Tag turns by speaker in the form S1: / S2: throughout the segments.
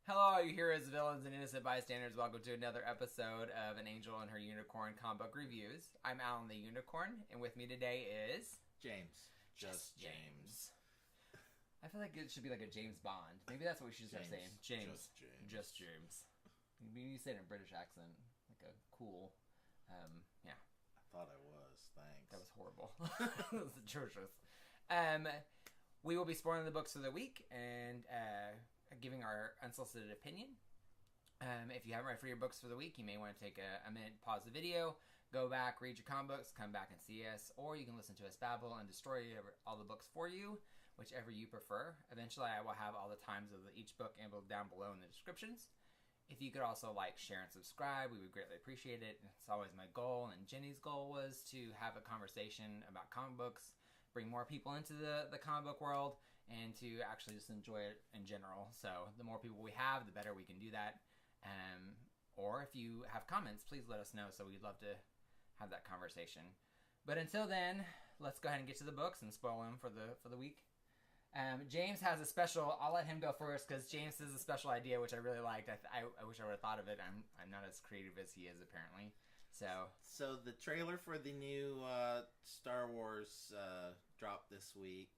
S1: Hello, all you heroes, villains, and innocent bystanders. Welcome to another episode of An Angel and Her Unicorn comic book reviews. I'm Alan the Unicorn, and with me today is...
S2: James. Just James.
S1: I feel like it should be like a James Bond. Maybe that's what we should start saying. James.
S2: Just James.
S1: Just James. You say it in a British accent. Like a cool... yeah.
S2: I thought I was. Thanks.
S1: That was horrible. That was atrocious. We will be spoiling the books for the week and giving our unsolicited opinion. If you haven't read for your books for the week, you may want to take a minute, pause the video, go back, read your comic books, come back and see us, or you can listen to us babble and destroy all the books for you, whichever you prefer. Eventually, I will have all the times of each book down below in the descriptions. If you could also like, share, and subscribe, we would greatly appreciate it. It's always my goal, and Jenny's goal was to have a conversation about comic books, bring more people into the comic book world, and to actually just enjoy it in general. So the more people we have, the better we can do that. Or if you have comments, please let us know. So we'd love to have that conversation. But until then, let's go ahead and get to the books and spoil them for the week. James has a special. I'll let him go first because James has a special idea which I really liked. I wish I would have thought of it. I'm not as creative as he is apparently. So
S2: the trailer for the new Star Wars dropped this week.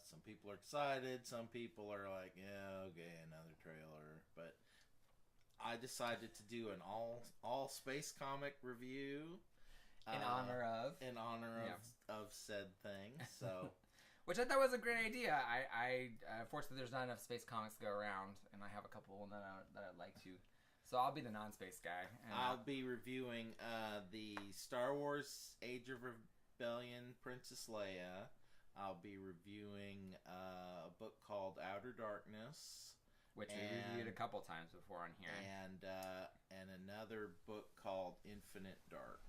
S2: Some people are excited. Some people are like, yeah, okay, another trailer. But I decided to do an all space comic review
S1: in honor
S2: of said thing. So.
S1: Which I thought was a great idea. Fortunately, there's not enough space comics to go around, and I have a couple that I'd like to. So I'll be the non-space guy.
S2: I'll be reviewing the Star Wars Age of Rebellion Princess Leia. I'll be reviewing a book called Outer Darkness,
S1: which we reviewed a couple times before on here,
S2: and another book called Infinite Dark.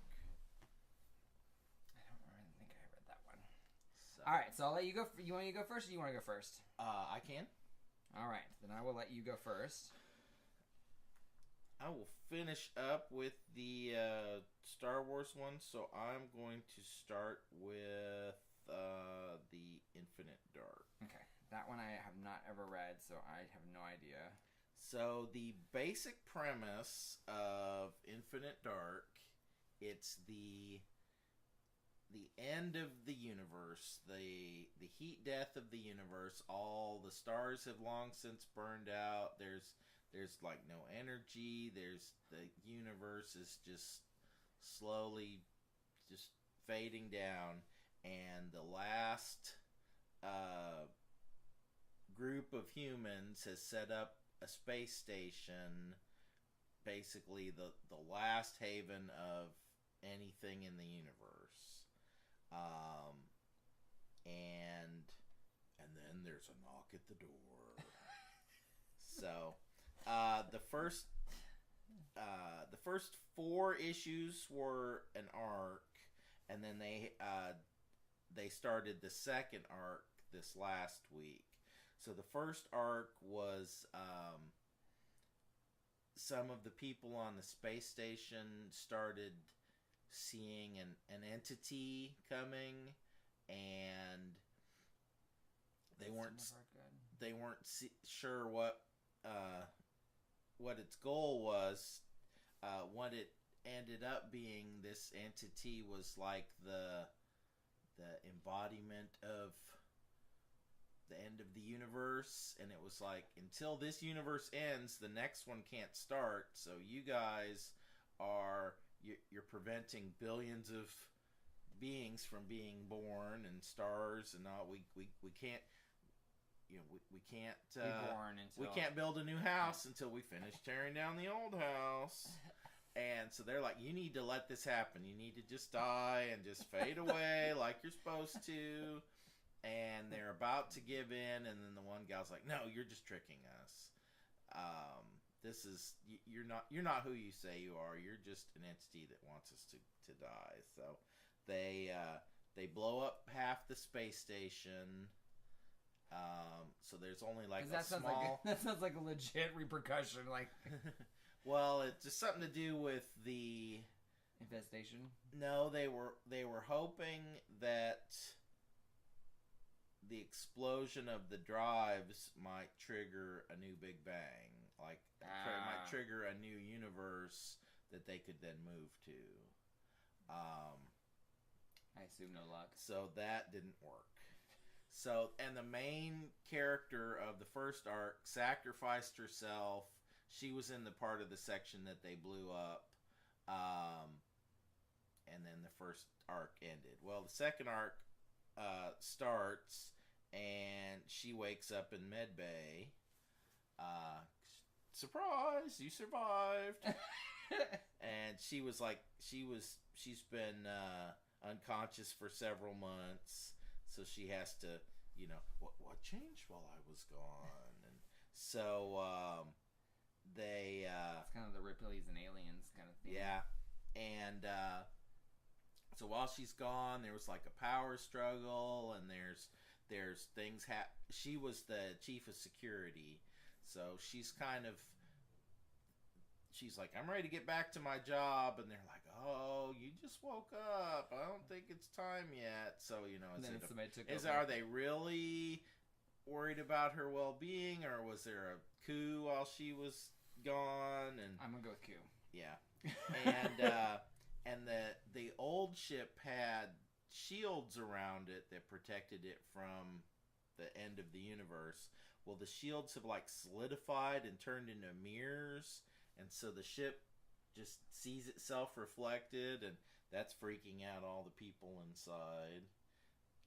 S1: I don't really think I read that one. So. All right, so I'll let you go. You want me to go first, or you want to go first?
S2: I can.
S1: All right, then I will let you go first.
S2: I will finish up with the Star Wars one, so I'm going to start with the Infinite Dark.
S1: Okay, that one I have not ever read, so I have no idea.
S2: So the basic premise of Infinite Dark, it's the end of the universe, the heat death of the universe. All the stars have long since burned out. There's like no energy. The universe is just slowly just fading down, and the last group of humans has set up a space station, basically the last haven of anything in the universe. And then there's a knock at the door. So the first 4 issues were an arc, and then they started the second arc this last week. So the first arc was some of the people on the space station started seeing an entity coming, and they weren't sure what its goal was. What it ended up being, this entity was like the embodiment of the end of the universe, and it was like, until this universe ends, the next one can't start. So you guys you're preventing billions of beings from being born, and stars and all. We can't, we can't be born until... we can't build a new house until we finish tearing down the old house. And so they're like, you need to let this happen. You need to just die and just fade away like you're supposed to. And they're about to give in, and then the one guy's like, no, you're just tricking us. This is, you're not who you say you are. You're just an entity that wants us to die. So they blow up half the space station. So there's only like
S1: that sounds like a legit repercussion. Like,
S2: well, it's just something to do with the
S1: infestation.
S2: No, they were hoping that the explosion of the drives might trigger a new Big Bang. Like, it might trigger a new universe that they could then move to.
S1: I assume no luck.
S2: So that didn't work. So, and the main character of the first arc sacrificed herself. She was in the part of the section that they blew up. And then the first arc ended. Well, the second arc starts, and she wakes up in medbay. Surprise! You survived. And she's been unconscious for several months, so she has to, what changed while I was gone? And so they
S1: it's kind of the Ripley's and Aliens kind of thing.
S2: Yeah. And so while she's gone, there was like a power struggle, and there's things she was the chief of security, so she's like, I'm ready to get back to my job, and they're like, oh, you just woke up, I don't think it's time yet. So are they really worried about her well-being, or was there a coup while she was gone? And
S1: I'm gonna go with coup.
S2: Yeah. And the old ship had shields around it that protected it from the end of the universe. Well, the shields have like solidified and turned into mirrors, and so the ship just sees itself reflected, and that's freaking out all the people inside.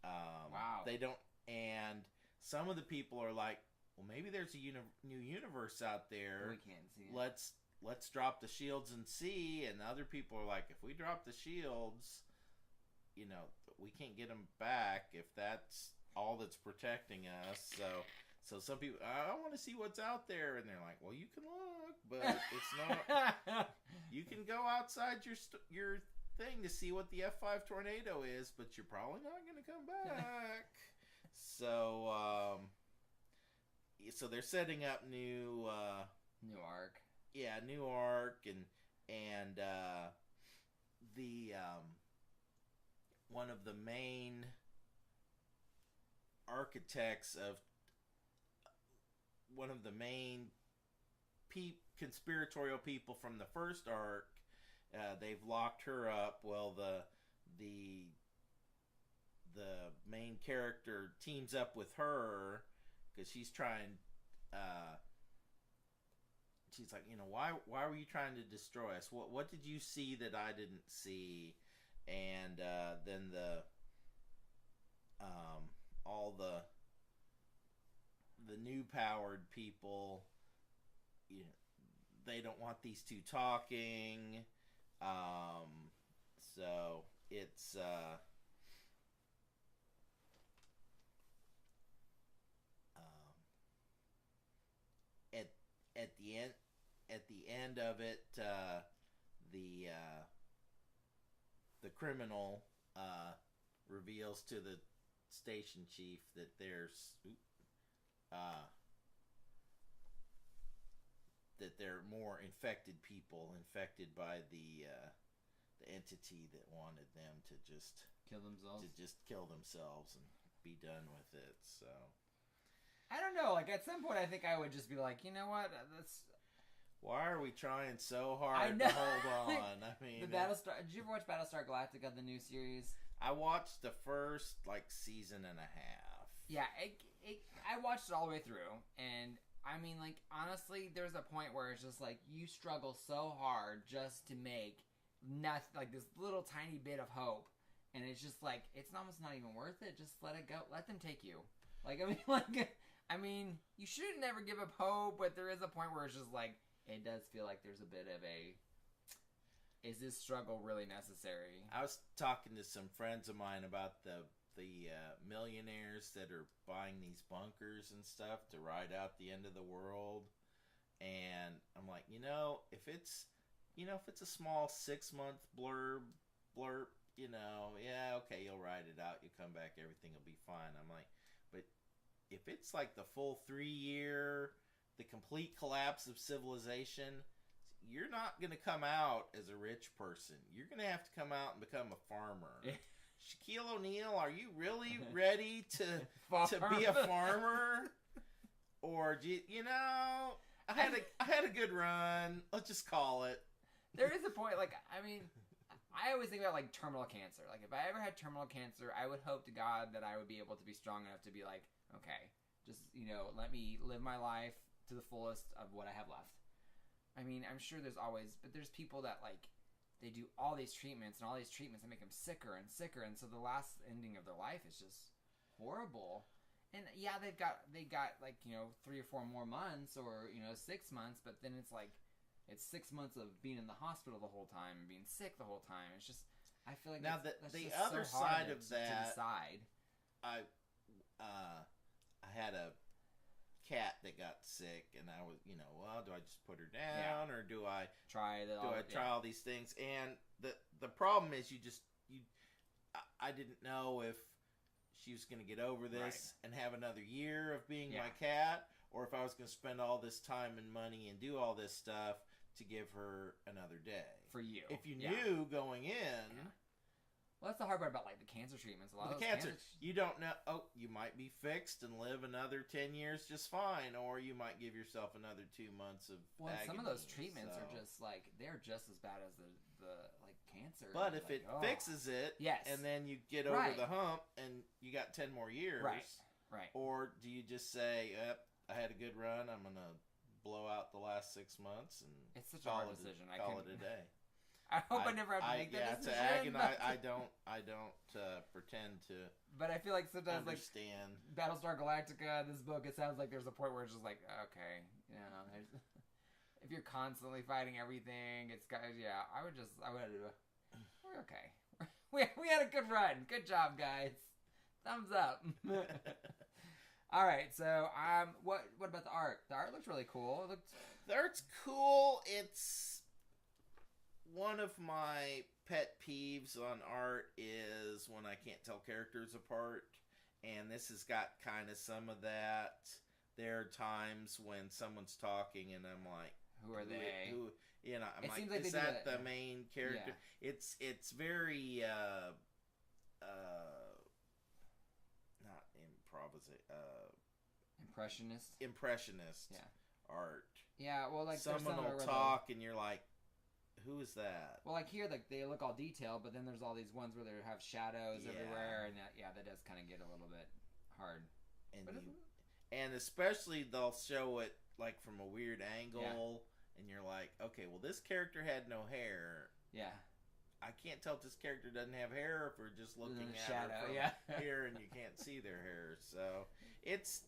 S1: Wow.
S2: They don't, and some of the people are like, well, maybe there's a new universe out there.
S1: We can't see it.
S2: Let's drop the shields and see. And other people are like, if we drop the shields, we can't get them back if that's all that's protecting us. So some people, I want to see what's out there, and they're like, well, you can look, but it's not. You can go outside your thing to see what the F5 tornado is, but you're probably not going to come back. So they're setting up new
S1: arc.
S2: Yeah, new arc, and the one of the main architects of one of the main conspiratorial people from the first arc, they've locked her up. Well, the main character teams up with her because she's trying. She's like, why were you trying to destroy us? What did you see that I didn't see? And then all the new powered people, they don't want these two talking. So it's at the end of it, the criminal reveals to the station chief that there's that there are more infected people infected by the entity that wanted them to just
S1: kill themselves
S2: and be done with it. So
S1: I don't know. Like, at some point, I think I would just be like, you know what?
S2: Why are we trying so hard to hold on? I mean,
S1: the Battlestar. Did you ever watch Battlestar Galactica, the new series?
S2: I watched the first season and a half.
S1: Yeah, I watched it all the way through, and I mean, honestly, there's a point where it's just like you struggle so hard just to make nothing, this little tiny bit of hope, and it's just it's almost not even worth it. Just let it go. Let them take you. I mean, you should never give up hope, but there is a point where it's just it does feel like there's a bit of is this struggle really necessary?
S2: I was talking to some friends of mine about the millionaires that are buying these bunkers and stuff to ride out the end of the world, and I'm like, if it's a small 6-month blurb, yeah, okay, you'll ride it out, you come back, everything will be fine. I'm like, but if it's the full 3-year, the complete collapse of civilization, you're not going to come out as a rich person. You're going to have to come out and become a farmer. Shaquille O'Neal, are you really ready to
S1: Farm.
S2: be a farmer? Or do you know, I had a good run. Let's just call it.
S1: There is a point, like, I mean, I always think about, like, terminal cancer. Like, if I ever had terminal cancer, I would hope to God that I would be able to be strong enough to be like, okay, just, let me live my life to the fullest of what I have left. I mean, I'm sure but there's people that, like, they do all these treatments and all these treatments that make them sicker and sicker, and so the last ending of their life is just horrible. And yeah, they got like 3 or 4 more months, or 6 months, but then it's like it's 6 months of being in the hospital the whole time and being sick the whole time. It's just, I feel like
S2: now
S1: that's
S2: the
S1: just
S2: other
S1: so hard
S2: side of
S1: to
S2: that,
S1: decide.
S2: I had a cat that got sick, and I was, well, do I just put her down, or do I
S1: try
S2: all these things? And the problem is, I didn't know if she was going to get over this and have another year of being my cat, or if I was going to spend all this time and money and do all this stuff to give her another day.
S1: For you.
S2: If you knew going in.
S1: Yeah. Well, that's the hard part about, like, the cancer treatments. A lot of
S2: the cancer, you don't know. Oh, you might be fixed and live another 10 years just fine, or you might give yourself another 2 months of agony.
S1: Some of those treatments are just, like, they're just as bad as the like, cancer.
S2: But if it fixes it,
S1: yes,
S2: and then you get over the hump, and you got 10 more years.
S1: Right.
S2: Or do you just say, I had a good run, I'm going to blow out the last 6 months, and
S1: it's such a hard decision.
S2: Call it a day.
S1: I hope I never have to make that decision.
S2: To ag, and I don't pretend to.
S1: But I feel like sometimes,
S2: understand.
S1: Like Battlestar Galactica, this book, it sounds like there's a point where it's just like, okay, if you're constantly fighting everything, it's got, I would we're okay. We had a good run. Good job, guys. Thumbs up. All right, so what about the art? The art looks really cool.
S2: The art's cool. It's one of my pet peeves on art is when I can't tell characters apart, and this has got kind of some of that. There are times when someo's talking, and I'm like,
S1: "Who are they?"
S2: I'm like, is that the main character? Yeah. It's very not impressionist art.
S1: Yeah, well, like
S2: someone will talk, and you're like, who is that?
S1: Well, like here, like they look all detailed, but then there's all these ones where they have shadows everywhere, and that does kind of get a little bit hard.
S2: And especially they'll show it like from a weird angle, and you're like, okay, well, this character had no hair.
S1: Yeah.
S2: I can't tell if this character doesn't have hair, or if we're just looking at
S1: shadow,
S2: her from here and you can't see their hair. So it's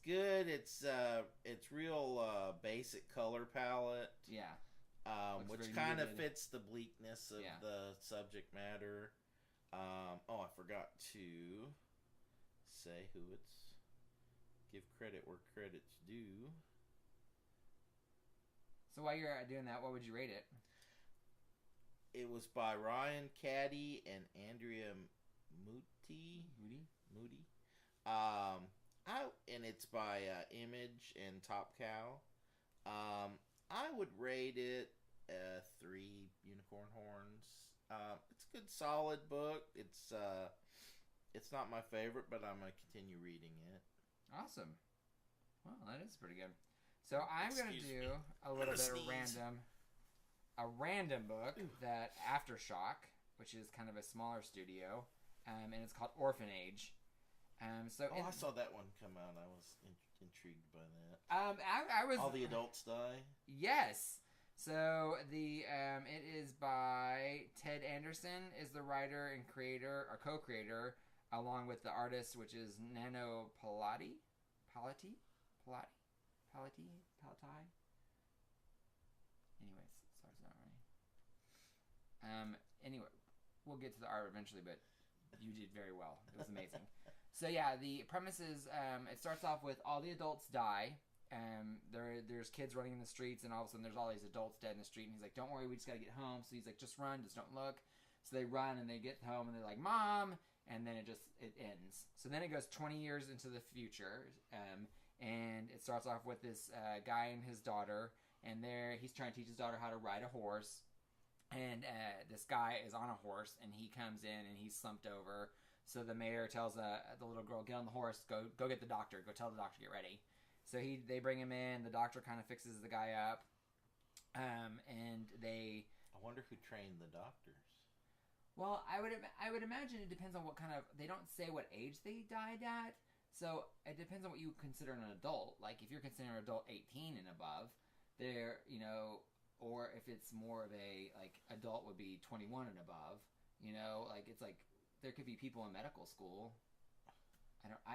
S2: good. It's real basic color palette.
S1: Yeah.
S2: Which kind of fits the bleakness of the subject matter. I forgot to say who it's. Give credit where credit's due.
S1: So while you're doing that, what would you rate it?
S2: It was by Ryan Caddy and Andrea Moody. And it's by Image and Top Cow. I would rate it 3 unicorn horns. It's a good, solid book. It's not my favorite, but I'm gonna continue reading it.
S1: Awesome. Well, that is pretty good. So I'm gonna do a little bit of a random book that Aftershock, which is kind of a smaller studio, and it's called Orphan Age. I
S2: saw that one come out. I was intrigued by that.
S1: I was.
S2: All the adults die.
S1: Yes. So it is by Ted Anderson, is the writer and creator or co-creator, along with the artist, which is Nano Palati. Anyways, sorry, it's not right. Anyway, we'll get to the art eventually, but you did very well. It was amazing. So yeah, the premise is it starts off with all the adults die. There's kids running in the streets, and all of a sudden there's all these adults dead in the street, and he's like, don't worry, we just gotta get home. So he's like, just run, just don't look. So they run, and they get home, and they're like, Mom! And then it ends. So then it goes 20 years into the future, and it starts off with this guy and his daughter, and he's trying to teach his daughter how to ride a horse, And this guy is on a horse, and he comes in, and he's slumped over. So the mayor tells the little girl, get on the horse, go get the doctor, go tell the doctor to get ready. So they bring him in. The doctor kind of fixes the guy up, and they.
S2: I wonder who trained the doctors.
S1: Well, I would imagine it depends on what kind of. They don't say what age they died at, so it depends on what you consider an adult. Like if you're considering an adult 18 and above, they're or if it's more of a like adult would be 21 and above. Like it's like there could be people in medical school.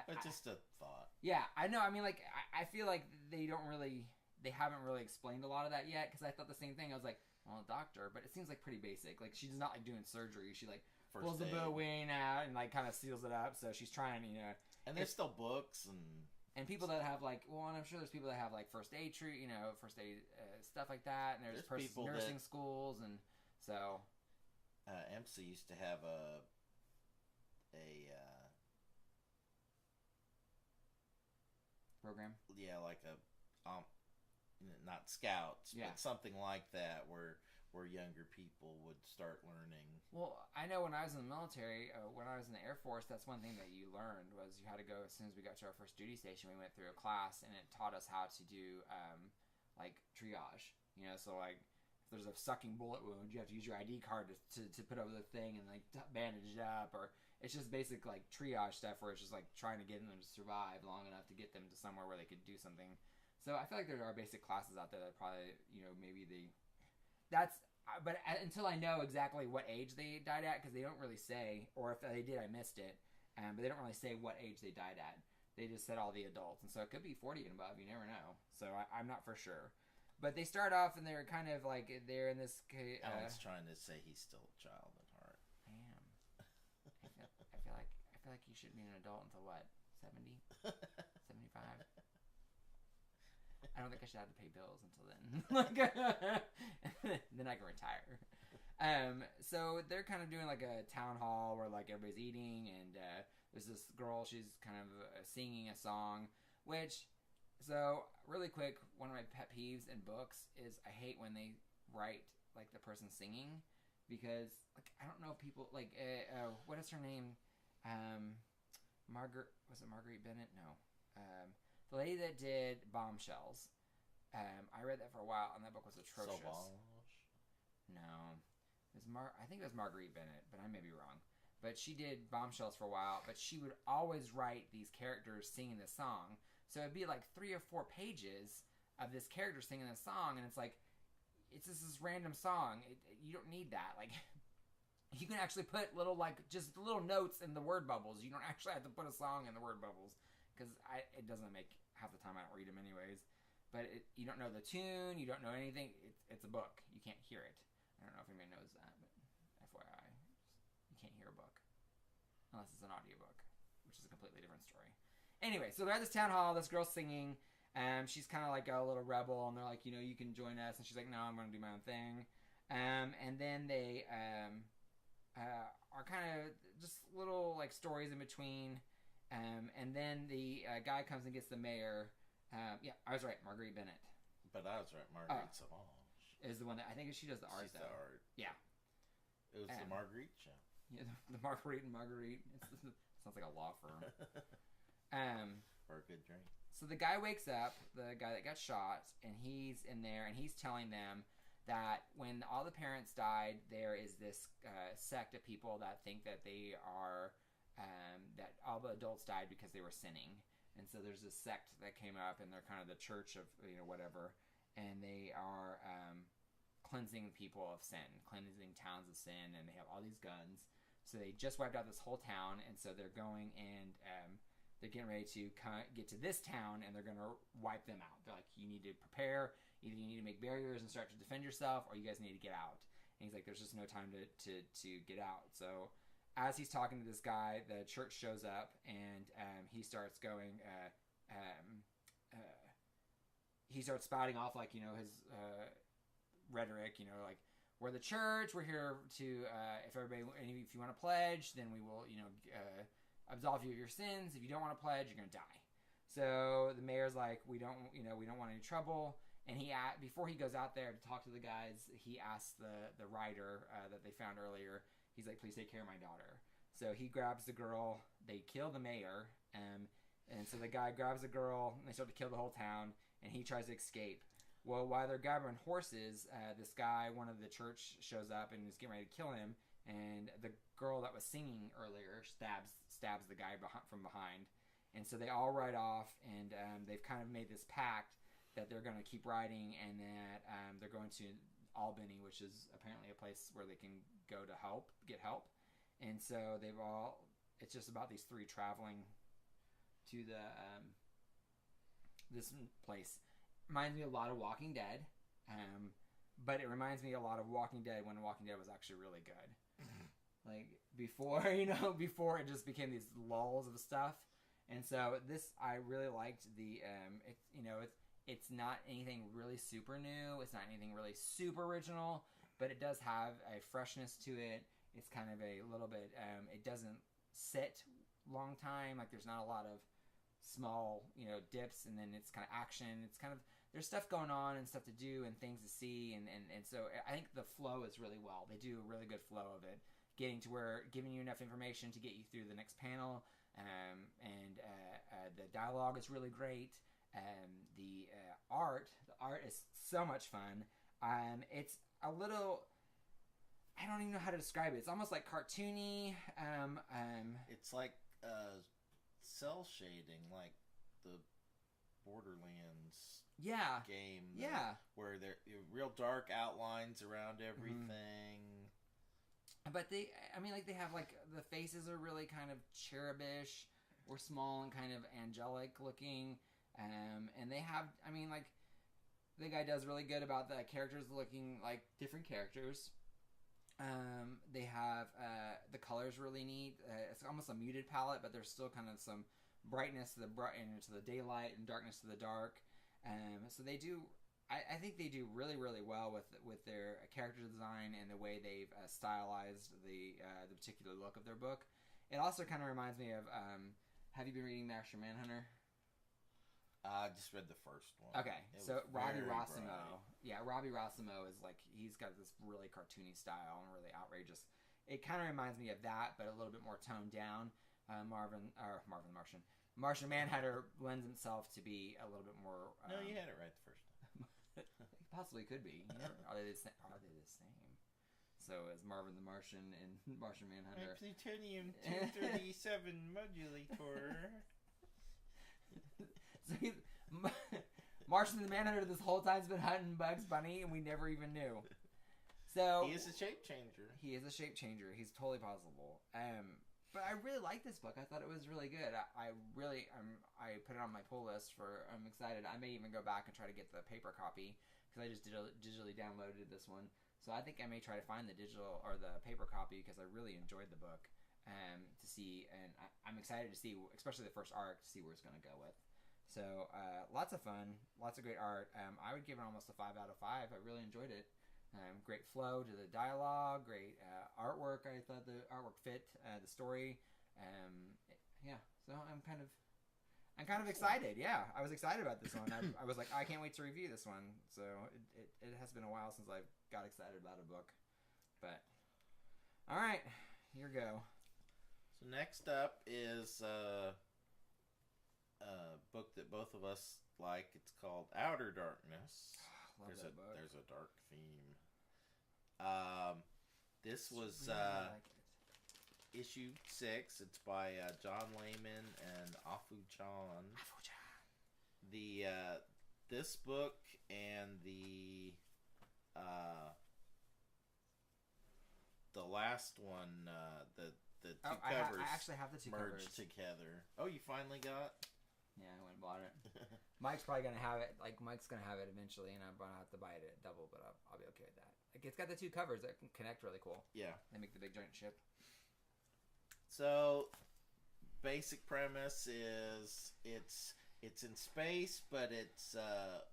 S2: It's just a thought.
S1: Yeah, I know. I mean, like I feel like they haven't really explained a lot of that yet because I thought the same thing. I was like, well, a doctor, but it seems like pretty basic. Like she's not like doing surgery. She like pulls the wing out and like kind of seals it up. So she's trying,
S2: And there's still books
S1: and people that have like, and I'm sure there's people that have like first aid first aid stuff like that. And there's nursing schools, and so.
S2: EMSA used to have a
S1: program.
S2: Yeah, like a not scouts,
S1: yeah.
S2: but something like that where younger people would start learning.
S1: Well, I know when I was in the military, when I was in the Air Force, that's one thing that you learned was you had to go as soon as we got to our first duty station. We went through a class and it taught us how to do like triage. So like if there's a sucking bullet wound, you have to use your ID card to put over the thing and like bandage it up, or it's just basic like triage stuff where it's just like trying to get them to survive long enough to get them to somewhere where they could do something. So I feel like there are basic classes out there that probably maybe but until I know exactly what age they died at, because they don't really say, or if they did, I missed it. But they don't really say what age they died at. They just said all the adults, and so it could be 40 and above. You never know. So I'm not for sure. But they start off and they're kind of like they're in this.
S2: Alan's trying to say he's still a child at heart.
S1: I am. I feel like you should be an adult until what? 70, 75. I don't think I should have to pay bills until then. Then I can retire. So they're kind of doing like a town hall where like everybody's eating, and there's this girl. She's kind of singing a song, which. So really quick, one of my pet peeves in books is I hate when they write like the person singing, because like I don't know if people like what is her name? Was it Marguerite Bennett? No. The lady that did Bombshells. I read that for a while, and that book was atrocious. No, I think it was Marguerite Bennett, but I may be wrong. But she did Bombshells for a while, but she would always write these characters singing this song. So it'd be like 3 or 4 pages of this character singing this song, and it's like, it's just this random song. You don't need that. Like, you can actually put little notes in the word bubbles. You don't actually have to put a song in the word bubbles, because it doesn't make half the time I don't read them anyways. But you don't know the tune, you don't know anything. It's a book. You can't hear it. I don't know if anybody knows that, but FYI, you can't hear a book unless it's an audiobook, which is a completely different story. Anyway, so they're at this town hall. This girl's singing. She's kind of like a little rebel, and they're like, you can join us. And she's like, no, I'm going to do my own thing. And then they are kind of just little like stories in between. And then the guy comes and gets the mayor. Yeah, I was right, Marguerite Bennett.
S2: But I was right, Marguerite Sauvage
S1: is the one that I think she does the art.
S2: She's the art.
S1: Yeah.
S2: It was the Marguerite show.
S1: Yeah, the Marguerite and Marguerite. It sounds like a law firm.
S2: For a good drink.
S1: So the guy wakes up, the guy that got shot, and he's in there, and he's telling them that when all the parents died, there is this sect of people that think that they are, that all the adults died because they were sinning. And so there's this sect that came up, and they're kind of the church of, whatever, and they are cleansing people of sin, cleansing towns of sin, and they have all these guns. So they just wiped out this whole town, and so they're going and they're getting ready to get to this town, and they're going to wipe them out. They're like, you need to prepare. Either you need to make barriers and start to defend yourself, or you guys need to get out. And he's like, there's just no time to get out. So as he's talking to this guy, the church shows up, and he starts going, he starts spouting off, like, his rhetoric, like, we're the church, we're here to, if you want to pledge, then we will, absolve you of your sins. If you don't want to pledge, you're going to die. So the mayor's like, we don't want any trouble. And before he goes out there to talk to the guys, he asks the writer that they found earlier. He's like, "Please take care of my daughter." So he grabs the girl. They kill the mayor, and so the guy grabs the girl, and they start to kill the whole town. And he tries to escape. Well, while they're gathering horses, this guy, one of the church, shows up and is getting ready to kill him. And the girl that was singing earlier stabs the guy from behind. And so they all ride off, and they've kind of made this pact that they're going to keep riding, and that they're going to Albany, which is apparently a place where they can go to get help. And so it's just about these three traveling to this place. Reminds me a lot of Walking Dead, but it reminds me a lot of Walking Dead when Walking Dead was actually really good. Like before it just became these lulls of stuff. And so this, I really liked it's not anything really super new. It's not anything really super original, but it does have a freshness to it. It's kind of a little bit, it doesn't sit long time. Like there's not a lot of small, dips, and then it's kind of action. It's kind of, there's stuff going on and stuff to do and things to see. And so I think the flow is really well. They do a really good flow of it, getting to where, giving you enough information to get you through the next panel. The dialogue is really great. The art is so much fun. It's a little, I don't even know how to describe it. It's almost like cartoony.
S2: It's like cell shading, like the Borderlands game. Where they're real dark outlines around everything.
S1: But they have like, the faces are really kind of cherubish or small and kind of angelic looking. And they have, the guy does really good about the characters looking like different characters. They have, the colors really neat. It's almost a muted palette, but there's still kind of some brightness to the daylight and darkness to the dark. So they do, I think they do really, really well with their character design and the way they've stylized the particular look of their book. It also kind of reminds me of, have you been reading Master Manhunter?
S2: I just read the first one.
S1: Okay, so Robbie Rossimo. Yeah, Robbie Rossimo is like, he's got this really cartoony style and really outrageous. It kind of reminds me of that, but a little bit more toned down. Martian Manhunter lends himself to be a little bit more...
S2: no, you had it right the first time.
S1: Possibly could be. Are they the same? So as Marvin the Martian and Martian Manhunter.
S2: Plutonium 237 modulator.
S1: So Martian the Manhunter this whole time's been hunting Bugs Bunny, and we never even knew. So
S2: he is a shape changer.
S1: He is a shape changer. He's totally possible. But I really like this book. I thought it was really good. I put it on my pull list for. I'm excited. I may even go back and try to get the paper copy because I just digitally downloaded this one. So I think I may try to find the digital or the paper copy because I really enjoyed the book. To see, and I'm excited to see, especially the first arc, to see where it's going to go with. So lots of fun, lots of great art. I would give it almost a 5 out of 5. I really enjoyed it. Great flow to the dialogue, great artwork. I thought the artwork fit the story. So I'm kind of excited. Yeah, I was excited about this one. I was like, I can't wait to review this one. So it has been a while since I got excited about a book. But all right, here we go.
S2: So next up is a book that both of us like. It's called Outer Darkness.
S1: Love that book.
S2: There's a dark theme. This was issue 6. It's by John Layman and Afu Chan. This book and the last one, the two covers
S1: I actually have the two
S2: merged
S1: covers
S2: together. Oh, you finally got?
S1: Yeah, I went and bought it. Mike's probably gonna have it. Like Mike's gonna have it eventually, and I'm gonna have to buy it at double, but I'll be okay with that. Like it's got the two covers that can connect really cool.
S2: Yeah,
S1: they make the big giant ship.
S2: So, basic premise is it's in space, but it's a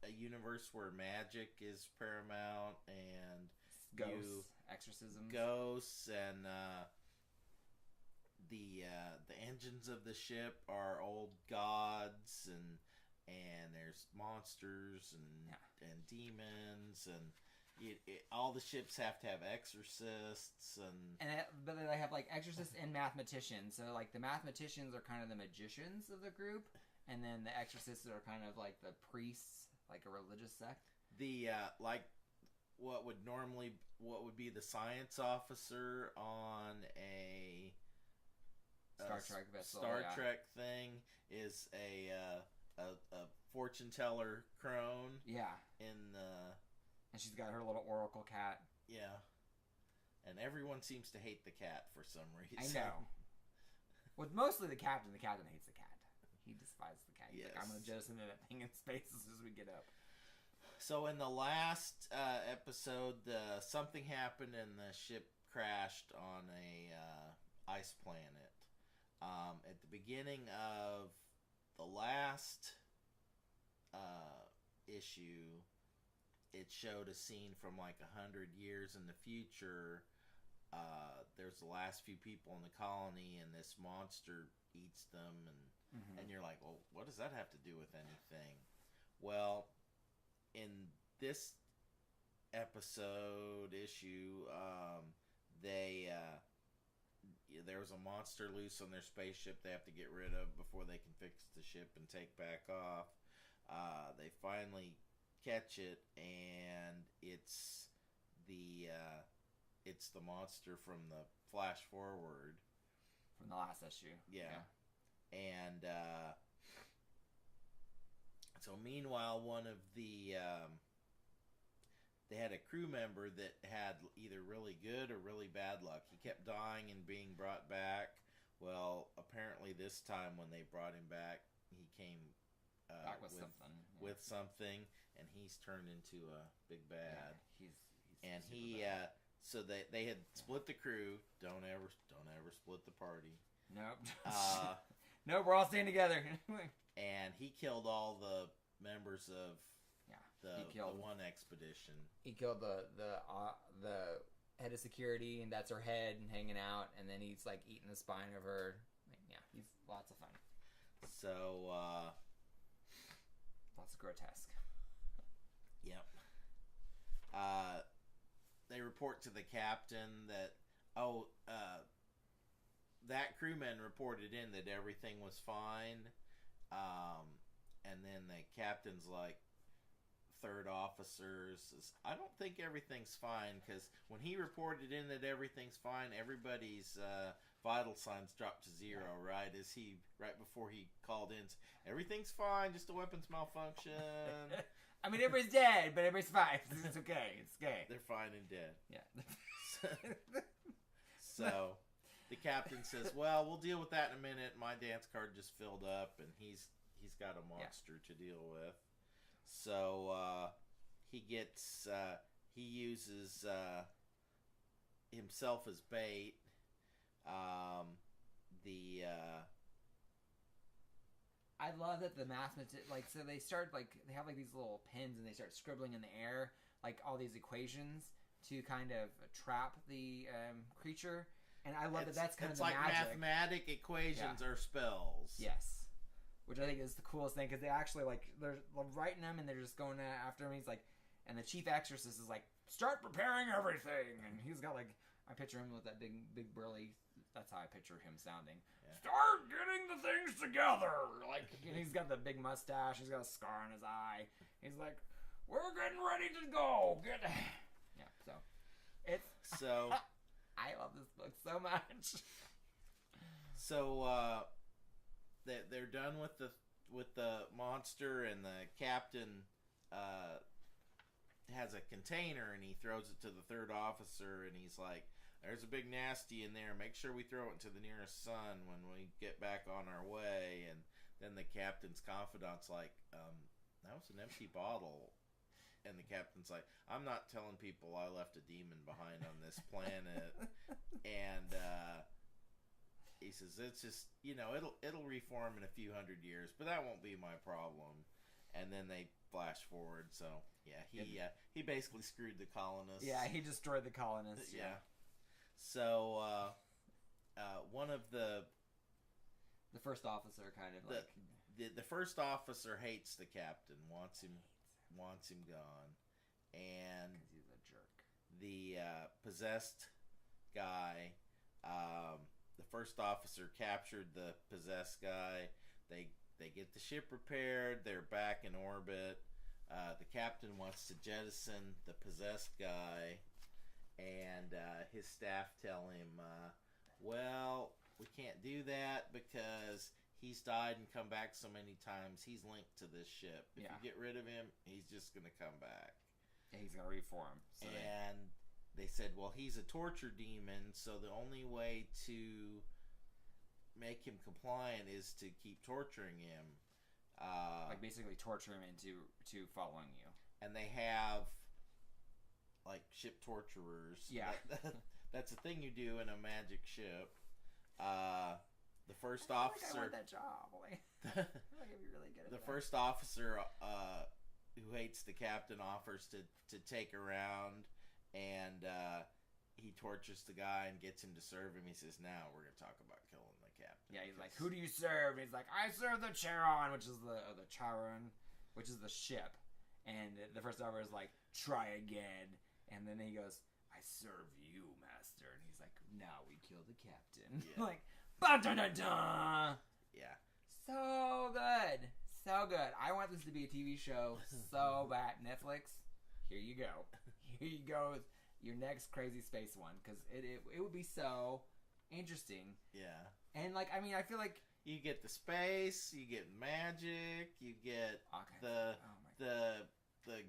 S2: universe where magic is paramount and ghosts, and the engines of the ship are old gods, and there's monsters and demons, and all the ships have to have exorcists,
S1: but they have like exorcists and mathematicians. So like the mathematicians are kind of the magicians of the group, and then the exorcists are kind of like the priests, like a religious sect.
S2: The like what would be the science officer on a
S1: Star Trek vessel.
S2: Star Trek thing is a fortune teller crone.
S1: Yeah. And she's got her little oracle cat.
S2: Yeah. And everyone seems to hate the cat for some reason.
S1: I know. Well, mostly the captain. The captain hates the cat. He despises the cat. He's
S2: yes.
S1: like, I'm going to jettison that thing in space as soon as we get up.
S2: So in the last episode, something happened and the ship crashed on a ice planet. At the beginning of the last issue, it showed a scene from like 100 years in the future. There's the last few people in the colony, and this monster eats them, and you're like, well, what does that have to do with anything? Well, in this issue, there was a monster loose on their spaceship they have to get rid of before they can fix the ship and take back off. They finally catch it, and it's the monster from the flash forward
S1: from the last issue.
S2: Yeah. And so meanwhile, one of the they had a crew member that had either really good or really bad luck. He kept dying and being brought back. Well, apparently this time when they brought him back, he came
S1: back with
S2: something, and he's turned into a big bad.
S1: Yeah,
S2: so they had split the crew. Don't ever split the party.
S1: Nope. Nope, we're all staying together.
S2: And he killed all the members of the one expedition.
S1: He killed the head of security, and that's her head and hanging out, and then he's like eating the spine of her. Yeah, he's lots of fun.
S2: So
S1: lots of grotesque.
S2: Yep. They report to the captain that that crewman reported in that everything was fine, and then the captain's like, third officers says, I don't think everything's fine, because when he reported in that everything's fine, everybody's vital signs dropped to zero, right before he called in, everything's fine, just a weapons malfunction.
S1: I mean, everybody's dead, but everybody's fine. It's okay. It's okay.
S2: They're fine and dead.
S1: Yeah.
S2: So the captain says, well, we'll deal with that in a minute. My dance card just filled up, and he's got a monster to deal with. So he uses himself as bait.
S1: I love that the so they start they have these little pens, and they start scribbling in the air all these equations to kind of trap the creature. And I love that's kind of the magic.
S2: It's like mathematic equations are spells.
S1: Yes. Which I think is the coolest thing, because they actually they're writing them, and they're just going after him. He's like, and the chief exorcist is like, start preparing everything, and he's got I picture him with that big burly. That's how I picture him sounding. Yeah. Start getting the things together. And he's got the big mustache. He's got a scar on his eye. He's like, we're getting ready to go. Yeah. So I love this book so much.
S2: So they're done with the monster, and the captain has a container, and he throws it to the third officer, and he's like, there's a big nasty in there, make sure we throw it to the nearest sun when we get back on our way. And then the captain's confidant's like, that was an empty bottle. And the captain's like, I'm not telling people I left a demon behind on this planet. And he says, it's just, it'll reform in a few hundred years, but that won't be my problem. And then they flash forward. So he basically screwed the colonists.
S1: Yeah, he destroyed the colonists.
S2: Yeah. So one of the
S1: first officer kind of
S2: the first officer hates the captain, wants him gone, and
S1: he's a jerk.
S2: The possessed guy, the first officer captured the possessed guy. They get the ship repaired. They're back in orbit. The captain wants to jettison the possessed guy, and his staff tell him, well, we can't do that because he's died and come back so many times. He's linked to this ship. If you get rid of him, he's just going to come back.
S1: Yeah, he's going to reform.
S2: So they said, well, he's a torture demon, so the only way to make him compliant is to keep torturing him.
S1: Like basically torture him into following you.
S2: And they have like ship torturers.
S1: Yeah.
S2: That's a thing you do in a magic ship. The first officer.
S1: I want that job. I feel like I'd be really good at
S2: the
S1: that.
S2: first officer who hates the captain offers to take around, and he tortures the guy and gets him to serve him. He says, now we're going to talk about killing the captain.
S1: Yeah, he's like, who do you serve? And he's like, I serve the Charon, which is the Charon, which is the ship. And the first officer is like, try again. And then he goes, I serve you, master. And he's like, now we kill the captain.
S2: Yeah.
S1: Like, ba-da-da-da!
S2: Yeah.
S1: So good. So good. I want this to be a TV show so bad. Netflix, here you go. Here you go with your next crazy space one. Because it would be so interesting.
S2: Yeah.
S1: And, like, I mean, I feel like...
S2: You get the space, you get magic, you get the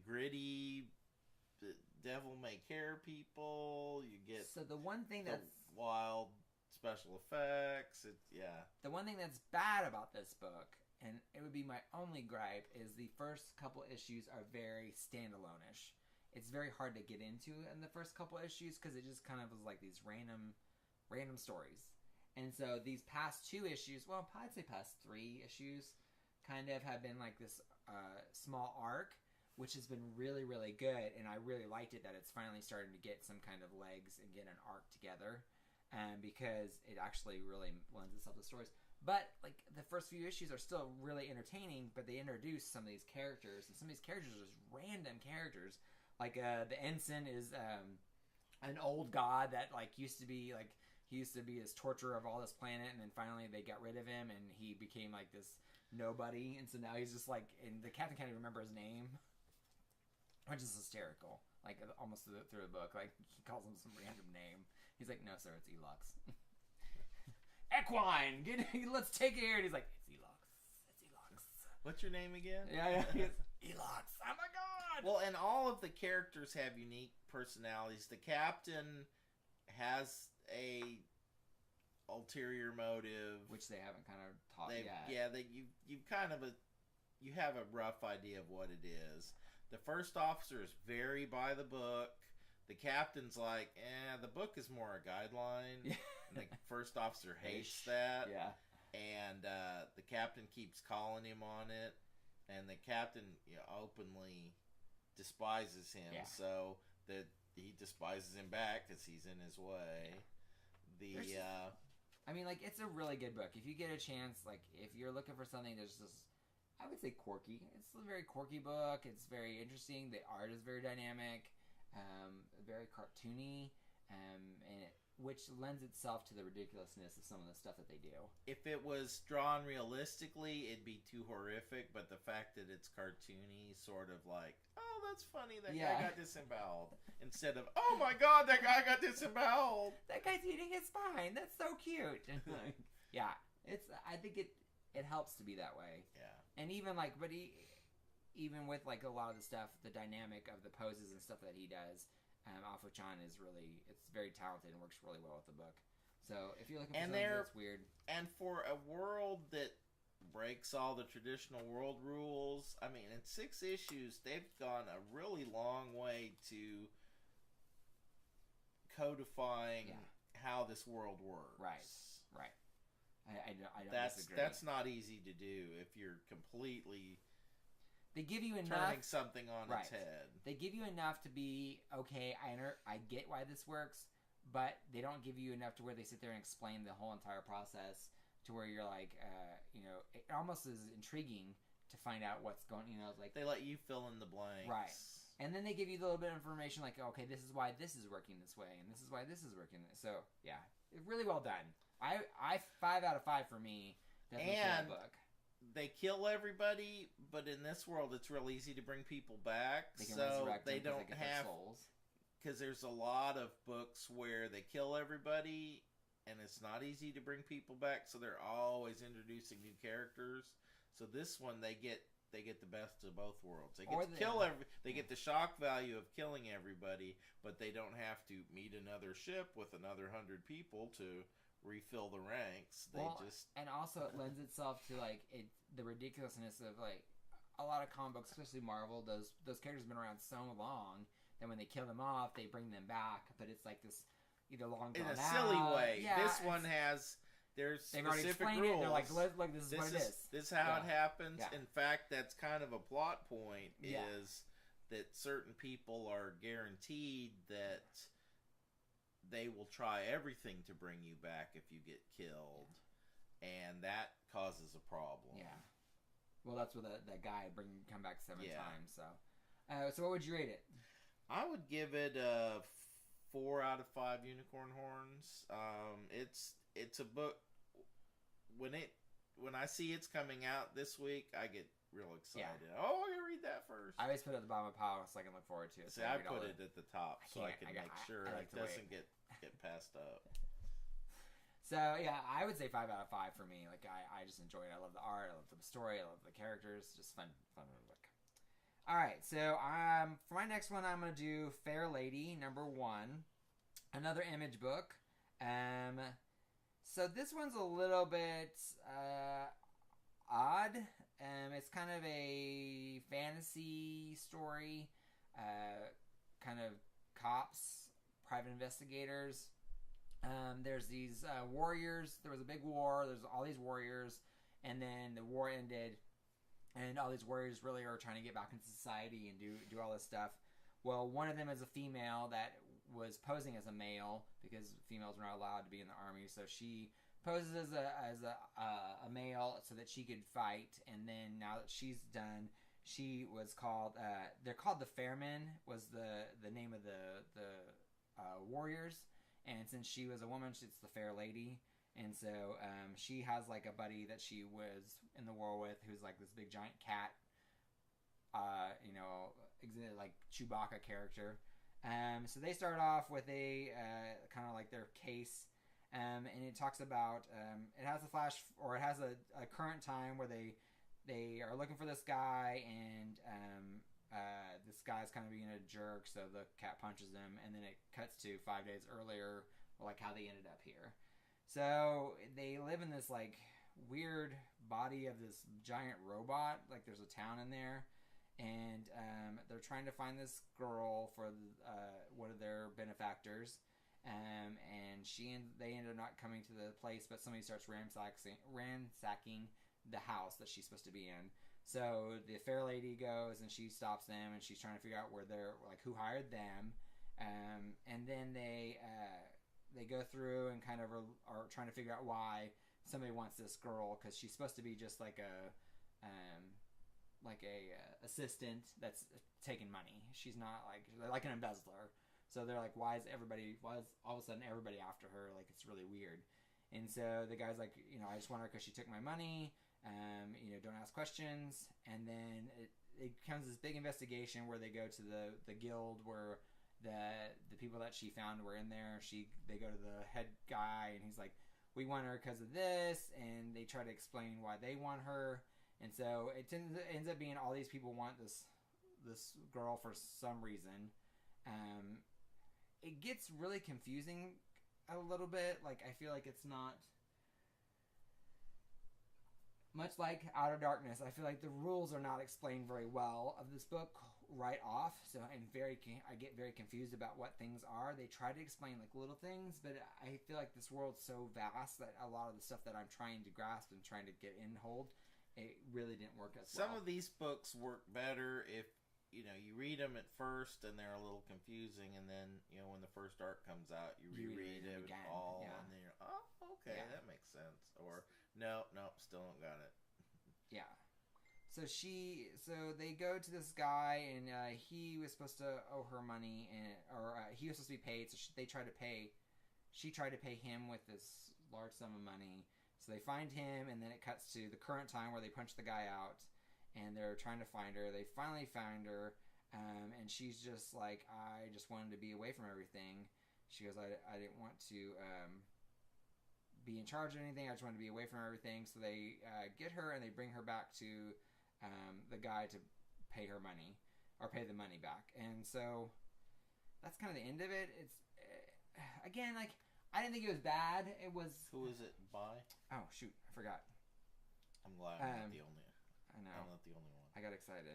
S2: gritty, the devil may care people, you get
S1: so the one thing that's
S2: wild special effects.
S1: The one thing that's bad about this book, and it would be my only gripe, is the first couple issues are very standalone-ish. It's very hard to get into in the first couple issues because it just kind of was like these random stories. And so these past 2 issues, well, I'd say past 3 issues, kind of have been like this small arc, which has been really, really good. And I really liked it that it's finally starting to get some kind of legs and get an arc together, because it actually really lends itself to stories. But like the first few issues are still really entertaining, but they introduce some of these characters, and some of these characters are just random characters. Like the ensign is an old god that like used to be like. He used to be this torturer of all this planet, and then finally they got rid of him, and he became like this nobody, and so now he's just like, and the captain can't even remember his name, which is hysterical. Like almost through the book, like he calls him some random name. He's like, "No, sir, it's Elox." Equine, let's take it here. And he's like, "It's Elox. It's Elox."
S2: What's your name again?
S1: Yeah. Elox. Oh my god.
S2: Well, and all of the characters have unique personalities. The captain has a ulterior motive,
S1: which they haven't kind of taught yet.
S2: Yeah, you have a rough idea of what it is. The first officer is very by the book. The captain's like, the book is more a guideline. And the first officer hates that.
S1: Yeah.
S2: And the captain keeps calling him on it, and the captain openly despises him. Yeah. So that he despises him back because he's in his way.
S1: I mean, like, it's a really good book. If you get a chance, like, if you're looking for something that's just, I would say quirky. It's a very quirky book. It's very interesting. The art is very dynamic, very cartoony, which lends itself to the ridiculousness of some of the stuff that they do. If
S2: it was drawn realistically, it'd be too horrific, but the fact that it's cartoony, sort of like, oh, that's funny, that guy got disemboweled. Instead of, oh my god, that guy got disemboweled.
S1: That guy's eating his spine. That's so cute. Yeah, I think it helps to be that way.
S2: Yeah.
S1: And even like, even with like a lot of the stuff, the dynamic of the poses and stuff that he does, Afu-chan it's very talented and works really well with the book. So if you're looking for something that's weird.
S2: And for a world that breaks all the traditional world rules, I mean, in 6 issues, they've gone a really long way to codifying how this world works.
S1: Right. I don't disagree.
S2: That's not easy to do if you're completely...
S1: They give you enough...
S2: turning something on its head.
S1: They give you enough to be, okay, I get why this works, but they don't give you enough to where they sit there and explain the whole entire process. to where you're like, it almost is intriguing to find out what's going. Like
S2: they let you fill in the blanks,
S1: right? And then they give you a little bit of information, like, okay, this is why this is working this way, and this is why this is working. So yeah, really well done. I 5 out of 5 for me. Definitely
S2: and
S1: for that book.
S2: They kill everybody, but in this world, it's real easy to bring people back.
S1: They can
S2: so
S1: resurrect
S2: they
S1: them
S2: don't
S1: they get
S2: have
S1: their souls.
S2: Because there's a lot of books where they kill everybody, and it's not easy to bring people back. So they're always introducing new characters. So this one, they get the best of both worlds. They get to kill They get the shock value of killing everybody, but they don't have to meet another ship with another 100 people to refill the ranks.
S1: And also it lends itself to like the ridiculousness of like a lot of comic books, especially Marvel. Those characters have been around so long that when they kill them off, they bring them back. But it's like this either long
S2: in
S1: drawn
S2: a silly
S1: out.
S2: way.
S1: Yeah,
S2: this one has. There's
S1: they've already
S2: specific
S1: explained
S2: rules.
S1: it. They're like, look, this is what it is.
S2: This is how it happens.
S1: Yeah.
S2: In fact, that's kind of a plot point.
S1: Yeah.
S2: Is that certain people are guaranteed that they will try everything to bring you back if you get killed, and that causes a problem.
S1: Yeah. Well, that's what that guy come back 7 times. So what would you rate it?
S2: I would give it a 4 out of 5 unicorn horns. It's a book. When I see it's coming out this week, I get real excited. Yeah. Oh, I'm gonna read that first.
S1: I always put it at the bottom of the pile so I can look forward to it.
S2: See, I put it at the top so I can make sure
S1: like
S2: it doesn't get passed up.
S1: So yeah, I would say 5 out of 5 for me. Like I just enjoy it. I love the art. I love the story. I love the characters. Just fun book. All right, so for my next one, I'm gonna do Fair Lady #1, another Image book. So this one's a little bit odd. It's kind of a fantasy story, kind of cops, private investigators. There's these warriors. There was a big war. There's all these warriors, and then the war ended, and all these warriors really are trying to get back into society and do all this stuff. Well, one of them is a female that was posing as a male because females were not allowed to be in the army, so she poses as a male so that she could fight. And then now that she's done, she was called they're called the Fairmen was the name of the warriors. And since she was a woman, it's the Fair Lady. And so she has like a buddy that she was in the war with who's like this big giant cat, like Chewbacca character. So they start off with a kind of like their case, and it talks about it has a current time where they are looking for this guy, and this guy's kind of being a jerk, so the cat punches him, and then it cuts to 5 days earlier, like how they ended up here. So they live in this like weird body of this giant robot, like there's a town in there. And they're trying to find this girl for one of their benefactors, and they end up not coming to the place, but somebody starts ransacking the house that she's supposed to be in. So the Fair Lady goes and she stops them, and she's trying to figure out where they're like who hired them, and then they go through and kind of are trying to figure out why somebody wants this girl, because she's supposed to be just like a assistant that's taking money. She's not like an embezzler. So they're like, why is all of a sudden everybody after her? Like, it's really weird. And so the guy's like, I just want her because she took my money. Don't ask questions. And then it becomes this big investigation where they go to the guild where the people that she found were in there. They go to the head guy, and he's like, we want her because of this. And they try to explain why they want her. And so it ends up being all these people want this girl for some reason. It gets really confusing a little bit. Like, I feel like it's not much like Outer Darkness. I feel like the rules are not explained very well of this book right off. So I get very confused about what things are. They try to explain like little things, but I feel like this world's so vast that a lot of the stuff that I'm trying to grasp and trying to get in hold, it really didn't work as well.
S2: Some of these books work better if you read them at first and they're a little confusing, and then when the first arc comes out, you reread it
S1: again.
S2: all,
S1: Yeah.
S2: and then you're okay, that makes sense. Or No, still don't got it.
S1: Yeah. So they go to this guy, and he was supposed to owe her money, or he was supposed to be paid. So she tried to pay him with this large sum of money. So they find him, and then it cuts to the current time where they punch the guy out, and they're trying to find her. They finally find her, and she's just like, I just wanted to be away from everything. She goes, I didn't want to be in charge of anything. I just wanted to be away from everything. So they get her, and they bring her back to the guy to pay her money, or pay the money back. And so that's kind of the end of it. It's again, like, I didn't think it was bad. It was...
S2: Who is it by?
S1: Oh, shoot. I forgot.
S2: I'm glad I'm not the only...
S1: I know.
S2: I'm not the only one.
S1: I got excited.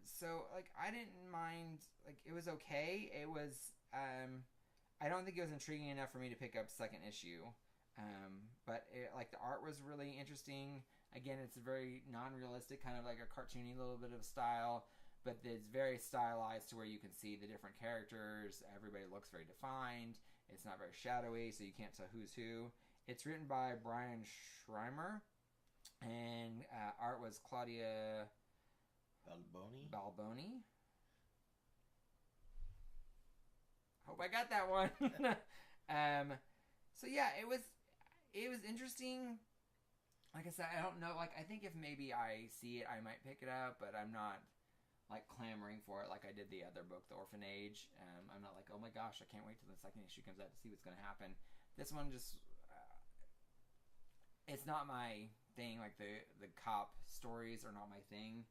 S1: So, like, I didn't mind... Like, it was okay. It was... I don't think it was intriguing enough for me to pick up second issue. But, the art was really interesting. Again, it's a very non-realistic, kind of like a cartoony little bit of style. But it's very stylized to where you can see the different characters. Everybody looks very defined. It's not very shadowy, so you can't tell who's who. It's written by Brian Schreimer, and art was Claudia Balboni. Hope I got that one. So yeah, it was interesting. Like I said, I don't know. Like, I think if maybe I see it, I might pick it up, but I'm not like clamoring for it like I did the other book, The Orphan Age. I'm not like, oh my gosh, I can't wait till the second issue comes out to see what's going to happen. This one just, it's not my thing. Like, the cop stories are not my thing.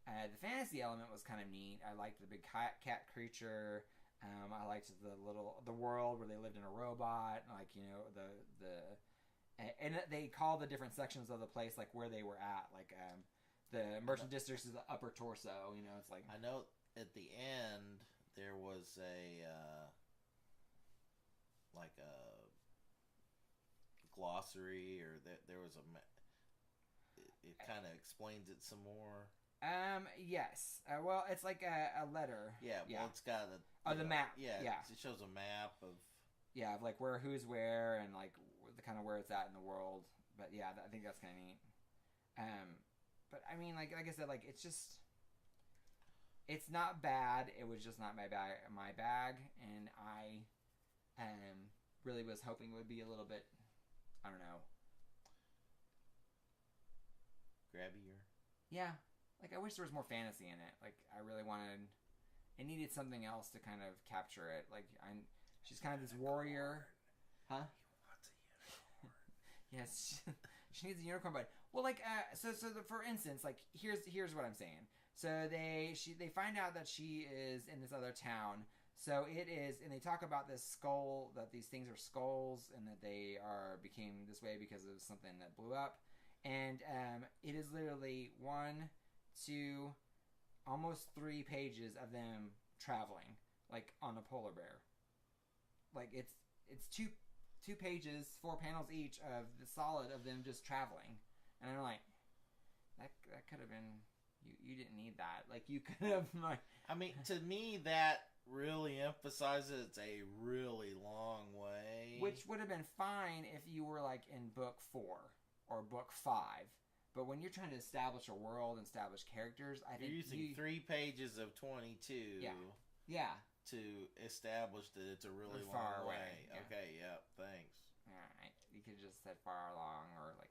S1: The fantasy element was kind of neat. I liked the big cat creature. I liked the world where they lived in a robot. Like, you know, and they call the different sections of the place like where they were at. Like, the merchant district is the upper torso. You know, it's like,
S2: I know at the end there was a glossary, or there was it kind of explains it some more.
S1: Yes. Well, it's like a letter.
S2: Yeah. Well, it's got
S1: the map.
S2: Yeah.
S1: Yeah.
S2: It shows a map of.
S1: Yeah, of like who's where, and like the kind of where it's at in the world. But yeah, I think that's kind of neat. But I mean, like I said, like, it's just, it's not bad. It was just not my bag, and I really was hoping it would be a little bit, I don't know,
S2: grabbier.
S1: Yeah, like, I wish there was more fantasy in it. Like, I really wanted, it needed something else to kind of capture it. Like, she's kind of this warrior, huh? Yes, she needs a unicorn bud. Well, like, for instance, like, here's what I'm saying. So they find out that she is in this other town. So it is, and they talk about this skull, that these things are skulls, and that they became this way because of something that blew up. And it is literally 1, 2, almost 3 pages of them traveling, like, on a polar bear. Like, it's two pages, 4 panels each of the solid of them just traveling, and I'm like, that could have been, you didn't need that. Like, you could have, like,
S2: I mean, to me, that really emphasizes it's a really long way,
S1: which would have been fine if you were like in book 4 or book 5. But when you're trying to establish a world and establish characters, I think
S2: you're using 3 pages of 22.
S1: Yeah.
S2: To establish that it's a really
S1: far
S2: long
S1: away.
S2: way.
S1: Yeah.
S2: Okay, yeah, thanks.
S1: Alright. You could have just said far along, or like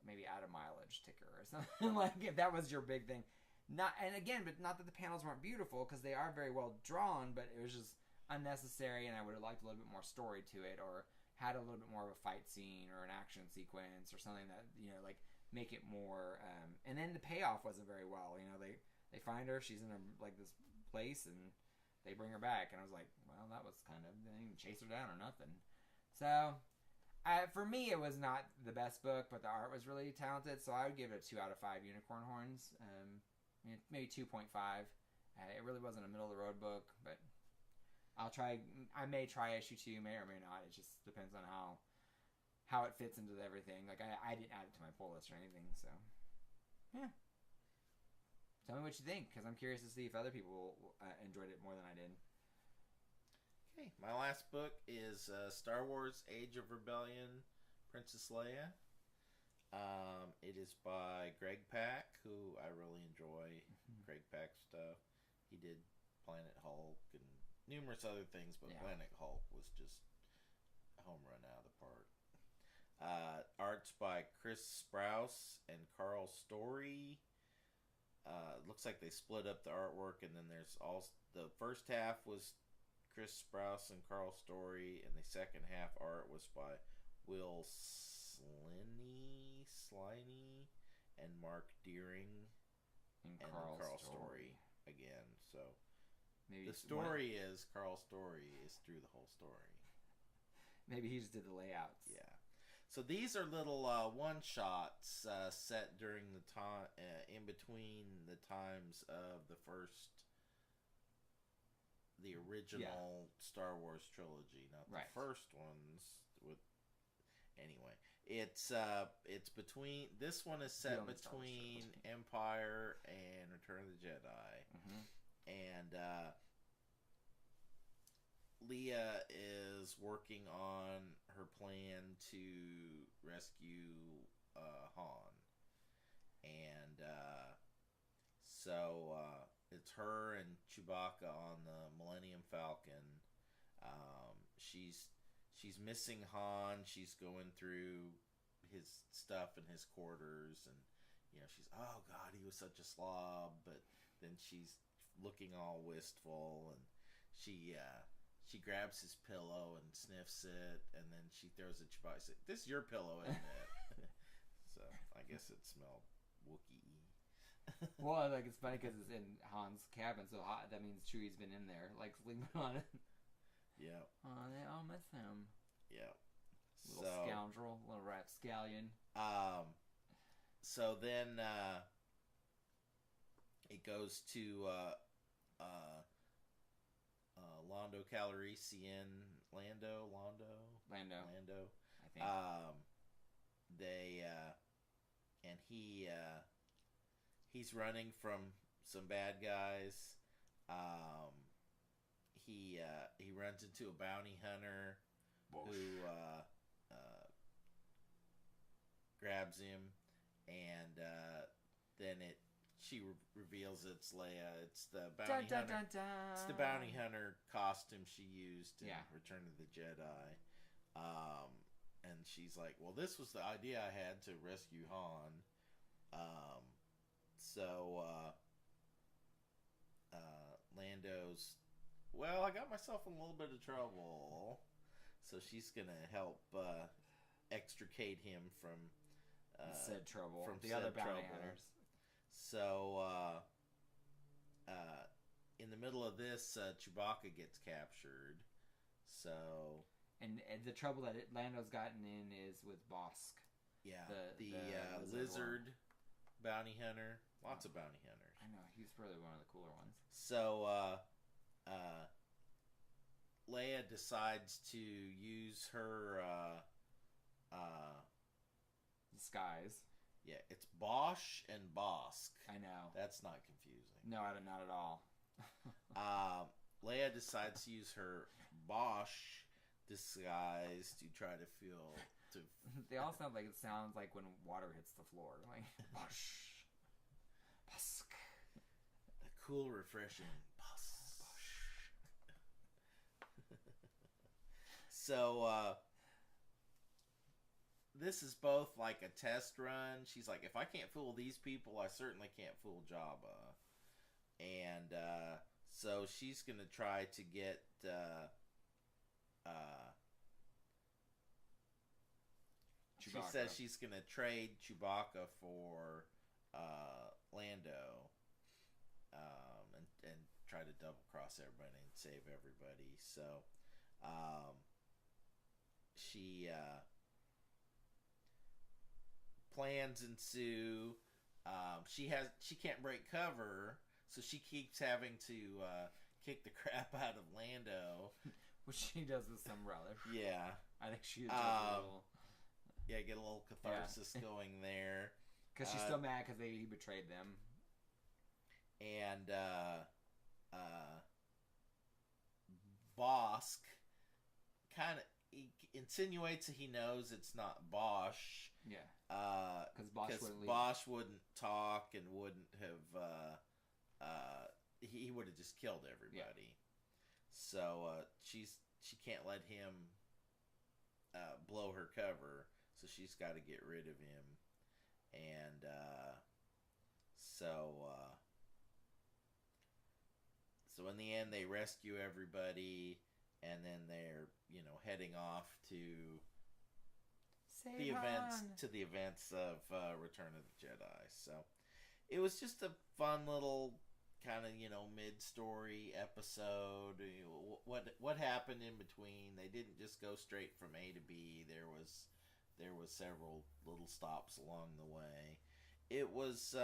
S1: maybe add a mileage ticker or something. Like, if that was your big thing. Not that the panels weren't beautiful, because they are very well drawn, but it was just unnecessary, and I would have liked a little bit more story to it, or had a little bit more of a fight scene or an action sequence or something that, you know, like, make it more and then the payoff wasn't very well. You know, they find her, she's in this place, and they bring her back, and I was like, well, that was kind of, they didn't chase her down or nothing. So for me, it was not the best book, but the art was really talented, so I would give it a 2 out of 5 unicorn horns. Maybe 2.5. It really wasn't a middle of the road book, but I may try issue 2, may or may not. It just depends on how it fits into everything. Like, I didn't add it to my pull list or anything, so yeah. Tell me what you think, because I'm curious to see if other people enjoyed it more than I did.
S2: Okay, my last book is Star Wars Age of Rebellion Princess Leia. It is by Greg Pak, who I really enjoy. Greg Pak stuff. He did Planet Hulk and numerous other things, but Planet Hulk was just a home run out of the park. Art's by Chris Sprouse and Carl Story. Looks like they split up the artwork, and then there's all the first half was Chris Sprouse and Carl Story, and the second half art was by Will Sliney, and Mark Deering, and Carl Story again. So maybe the story is Carl Story is through the whole story.
S1: Maybe he just did the layouts.
S2: Yeah. So these are little one-shots set during the time, in between the times of the original Star Wars trilogy, not the first ones. Anyway, it's between. This one is set between Empire and Return of the Jedi, and Leia is working on her plan to rescue Han. And so it's her and Chewbacca on the Millennium Falcon. She's missing Han. She's going through his stuff in his quarters, and she's, oh God, he was such a slob. But then she's looking all wistful, and she grabs his pillow and sniffs it, and then she throws it to Chewbacca. Says, "This is your pillow, isn't it?" So I guess it smelled Wookiee.
S1: Well, like, it's funny because it's in Han's cabin, so that means Chewie's been in there, like, sleeping on it.
S2: Yeah.
S1: Oh, they all miss him.
S2: Yeah.
S1: Little scoundrel, little rapscallion.
S2: So then it goes to Lando Calrissian. Lando, I think. He's running from some bad guys. He runs into a bounty hunter who grabs him, and then she reveals it's Leia. It's the bounty hunter. It's the bounty hunter costume she used in Return of the Jedi. And she's like, "Well, this was the idea I had to rescue Han." So Lando's, well, I got myself in a little bit of trouble, so she's gonna help extricate him from
S1: said trouble.
S2: From
S1: the other bounty hunters.
S2: So in the middle of this, Chewbacca gets captured. So
S1: and the trouble that Lando's gotten in is with Bosk.
S2: Yeah, the lizard bounty hunter. Lots of bounty hunters.
S1: I know, he's probably one of the cooler ones.
S2: So Leia decides to use her
S1: disguise.
S2: Yeah, it's Bosch and Bosk.
S1: I know.
S2: That's not confusing.
S1: No, not at all.
S2: Leia decides to use her Bosch disguise to try to feel.
S1: They all sound like, it sounds like when water hits the floor. Like, Bosch. Bosk.
S2: The cool, refreshing Bosch. So, this is both like a test run. She's like, if I can't fool these people, I certainly can't fool Jabba. And so she's going to try to get she says she's going to trade Chewbacca for Lando, and try to double cross everybody and save everybody. So she plans ensue. She can't break cover, so she keeps having to kick the crap out of Lando,
S1: which she does with some relish.
S2: Yeah,
S1: I think she does a little.
S2: Yeah, get a little catharsis going there.
S1: Because she's still mad because he betrayed them.
S2: And Bosk kind of insinuates that he knows it's not Bosch.
S3: Yeah.
S2: Because Bosch wouldn't talk and wouldn't have. He would have just killed everybody. Yeah. So she can't let him blow her cover. So she's got to get rid of him, and so in the end they rescue everybody, and then they're heading off to the events of Return of the Jedi. So it was just a fun little kind of mid-story episode. What happened in between? They didn't just go straight from A to B. There was several little stops along the way. It was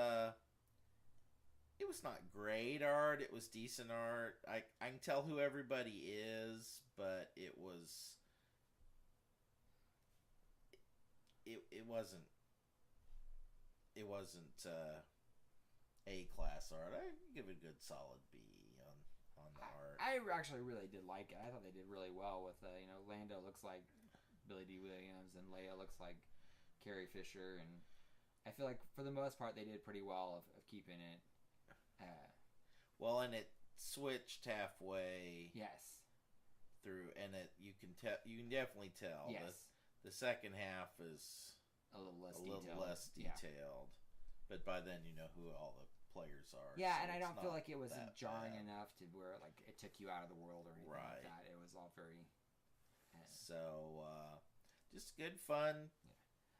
S2: not great art. It was decent art. I can tell who everybody is, but it wasn't A-class art. I give it a good solid B on the art.
S3: I actually really did like it. I thought they did really well with Lando looks like Billy D. Williams, and Leia looks like Carrie Fisher, and I feel like for the most part they did pretty well of keeping it.
S2: And it switched halfway.
S3: Yes.
S2: Through, and you can definitely tell.
S3: Yes.
S2: The second half is
S3: a little
S2: less detailed, but by then you know who all the players are.
S3: Yeah, so and I don't feel like it was jarring enough to where like it took you out of the world or anything like that. It was all very.
S2: Just good fun.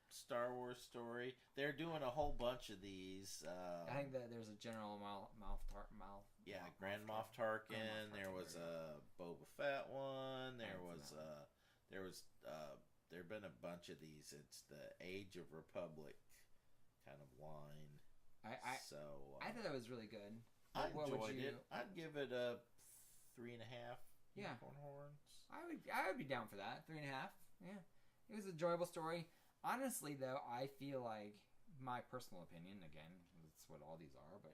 S2: Star Wars story. They're doing a whole bunch of these.
S3: I think that there's a General
S2: Grand Moff Tarkin. There was a Boba Fett one. There have been a bunch of these. It's the Age of Republic kind of line.
S3: I thought that was really good.
S2: I enjoyed it. I'd give it a 3.5.
S3: Unicorn
S2: horns.
S3: I would be down for that. 3.5. Yeah, it was an enjoyable story. Honestly, though, I feel like my personal opinion. Again, that's what all these are, but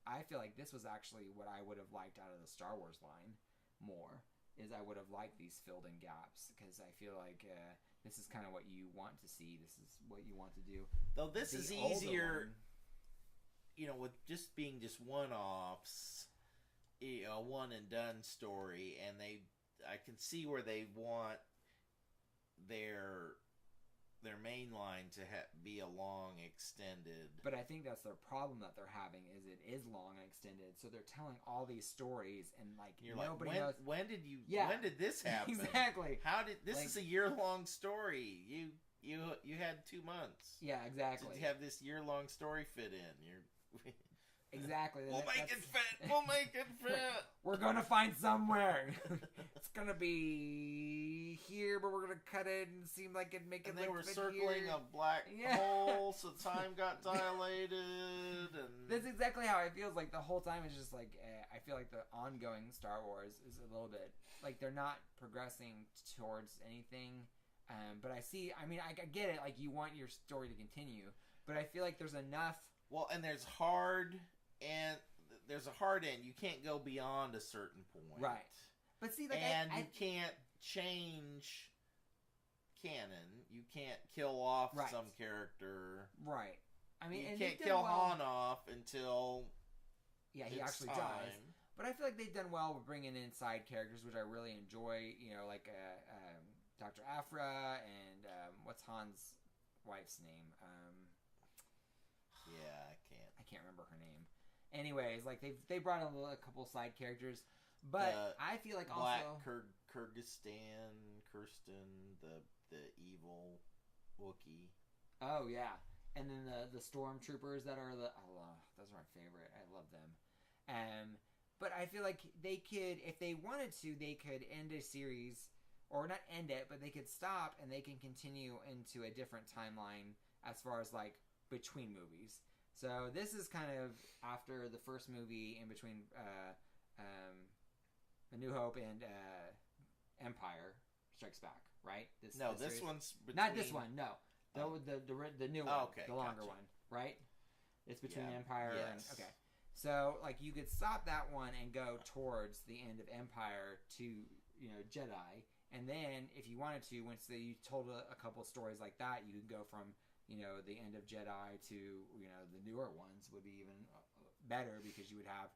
S3: I feel like this was actually what I would have liked out of the Star Wars line more. Is I would have liked these filled in gaps because I feel like this is kind of what you want to see. This is what you want to do.
S2: Though this is easier, with just being just one-offs, a one and done story, and I can see where they want their main line to be a long extended.
S3: But I think that's their problem that they're having is it is long and extended. So they're telling all these stories and nobody knows.
S2: When did this happen?
S3: Exactly.
S2: How did this is a year-long story. You had 2 months.
S3: Yeah, exactly.
S2: To have this year-long story fit in.
S3: Exactly.
S2: We'll make it fit. We'll make it fit.
S3: We're going to find somewhere. It's going to be here, but we're going to cut it and seem like it make it.
S2: And they were circling a black hole, so time got dilated. And
S3: that's exactly how it feels like the whole time. It's just like I feel like the ongoing Star Wars is a little bit like they're not progressing towards anything. But I get it. Like you want your story to continue, but I feel like there's enough.
S2: Well, and there's a hard end. You can't go beyond a certain point,
S3: right? But see,
S2: you can't change canon. You can't kill off some character,
S3: right? I mean,
S2: you can't kill Han off until
S3: he actually dies. But I feel like they've done well with bringing in side characters, which I really enjoy. Like Dr. Aphra and what's Han's wife's name? I can't remember her name. Anyways, like they brought in a couple side characters, but I feel like
S2: Black
S3: also
S2: Kirsten, the evil Wookiee.
S3: Oh yeah, and then the stormtroopers that are those are my favorite. I love them. But I feel like they could, if they wanted to, they could end a series, or not end it, but they could stop and they can continue into a different timeline as far as like between movies. So this is kind of after the first movie in between A New Hope and Empire Strikes Back, right? This
S2: one's between...
S3: Not this one, no. The new one, the longer one, right? It's between Empire and... Okay. So, like, you could stop that one and go towards the end of Empire to, Jedi, And then, if you wanted to, once you told a couple stories like that, you could go from, the end of Jedi to, the newer ones would be even better because you would have,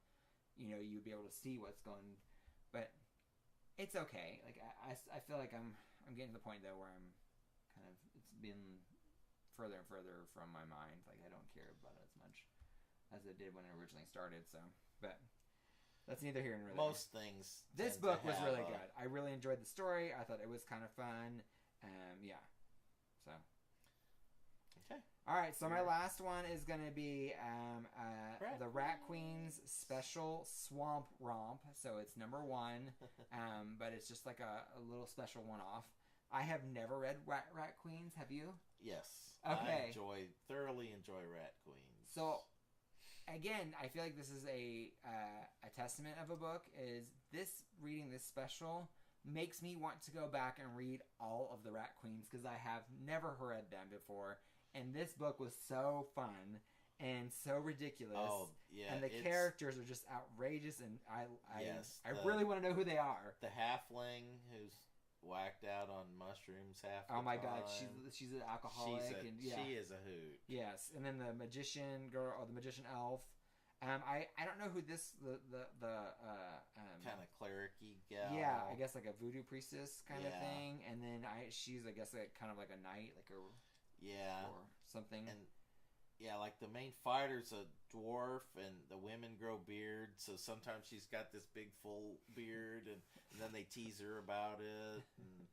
S3: you'd be able to see what's going. But it's okay. Like I feel like I'm getting to the point though where I'm kind of, it's been further and further from my mind. Like I don't care about it as much as it did when it originally started. So, but. That's neither here nor there.
S2: Most things.
S3: This book was really good. I really enjoyed the story. I thought it was kind of fun. Yeah. So.
S2: Okay.
S3: All right. So my last one is going to be the Rat Queen's special Swamp Romp. So it's number 1, but it's just like a little special one-off. I have never read Rat Queens. Have you?
S2: Yes.
S3: Okay.
S2: I thoroughly enjoy Rat Queens.
S3: So. Again, I feel like this is a testament of a book. Reading this special makes me want to go back and read all of the Rat Queens because I have never read them before, and this book was so fun and so ridiculous.
S2: Oh yeah,
S3: and the characters are just outrageous, and I really want to know who they are.
S2: The halfling who's whacked out on mushrooms half the
S3: Oh my
S2: time.
S3: God, she's an alcoholic,
S2: she is a hoot.
S3: Yes, and then the magician girl or the magician elf. I don't know who this the
S2: kind of cleric-y gal.
S3: Yeah, I guess like a voodoo priestess kind of thing, and then she's I guess kind of like a knight, like or something.
S2: And yeah, like the main fighter's a dwarf, and the women grow beards, so sometimes she's got this big full beard, and then they tease her about it. And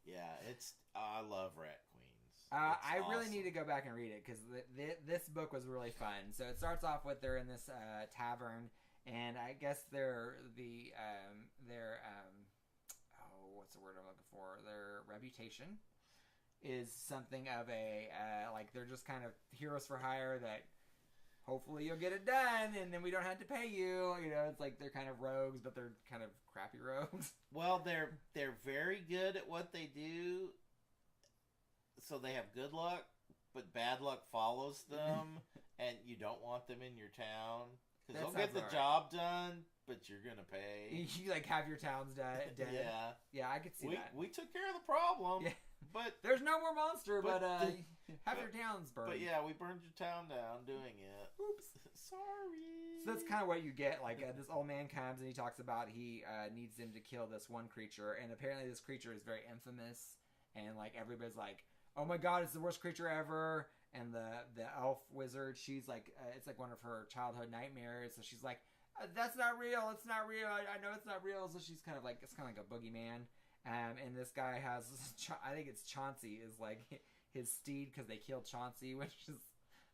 S2: yeah, I love Rat Queens.
S3: I really need to go back and read it because this book was really fun. So it starts off with they're in this tavern, and I guess what's the word I'm looking for? Their reputation is something of a like they're just kind of heroes for hire that hopefully you'll get it done and then we don't have to pay you. It's like they're kind of rogues, but they're kind of crappy rogues.
S2: Well, they're very good at what they do, so they have good luck, but bad luck follows them, and you don't want them in your town because they'll get the job done, but you're gonna pay.
S3: You like have your towns dead. Yeah, I could see that.
S2: We took care of the problem. Yeah. But
S3: there's no more monster, but have your towns burned.
S2: But yeah, we burned your town down doing it.
S3: Oops.
S2: Sorry.
S3: So that's kind of what you get. Like this old man comes and he talks about he needs him to kill this one creature, and apparently this creature is very infamous, and like everybody's like, oh my God, it's the worst creature ever. And the elf wizard, she's like, it's like one of her childhood nightmares. So she's like, that's not real. It's not real. I know it's not real. So she's kind of like, it's kind of like a boogeyman. And this guy has, I think it's Chauncey is like his steed because they killed Chauncey, which is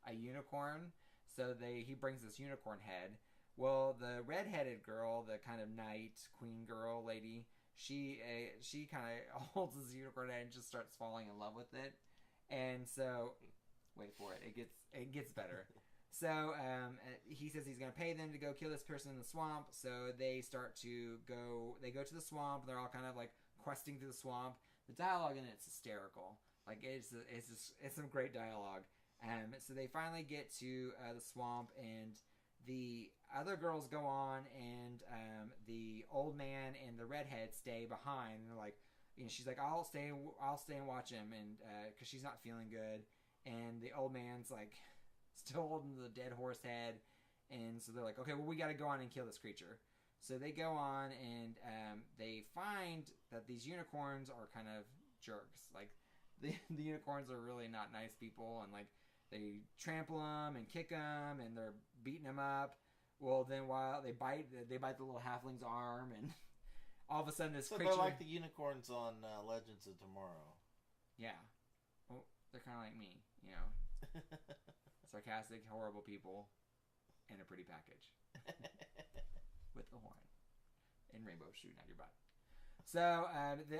S3: a unicorn. So he brings this unicorn head. Well, the redheaded girl, the kind of knight queen girl lady, she kind of holds this unicorn head and just starts falling in love with it. And so, wait for it. It gets better. So he says he's going to pay them to go kill this person in the swamp. So they go to the swamp. They're all kind of like questing through the swamp. The dialogue in it's hysterical. Like it's some great dialogue. So they finally get to the swamp, and the other girls go on, and the old man and the redhead stay behind. And they're like, she's like, I'll stay and watch him, and because she's not feeling good. And the old man's like still holding the dead horse head, and so they're like, okay, well, we got to go on and kill this creature. So they go on, and they find that these unicorns are kind of jerks. Like the unicorns are really not nice people, and like they trample them and kick them, and they're beating them up. Well, then while they bite the little halfling's arm, and all of a sudden this creature.
S2: So they're like the unicorns on Legends of Tomorrow.
S3: Yeah, well, they're kind of like me, sarcastic, horrible people, and a pretty package with the horn and rainbow shooting at your butt. So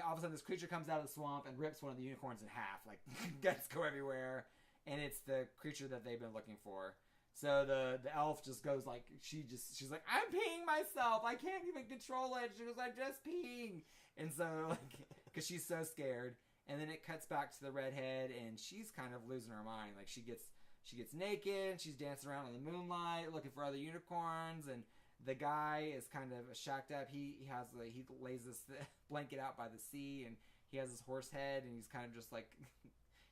S3: all of a sudden this creature comes out of the swamp and rips one of the unicorns in half. Like guts go everywhere, and it's the creature that they've been looking for. So the elf just goes like she's like, I'm peeing myself. I can't even control it. She goes, I'm just peeing, and so like because she's so scared. And then it cuts back to the redhead, and she's kind of losing her mind. Like she gets naked, she's dancing around in the moonlight, looking for other unicorns, and the guy is kind of shacked up. He lays this blanket out by the sea, and he has his horse head, and he's kind of just like,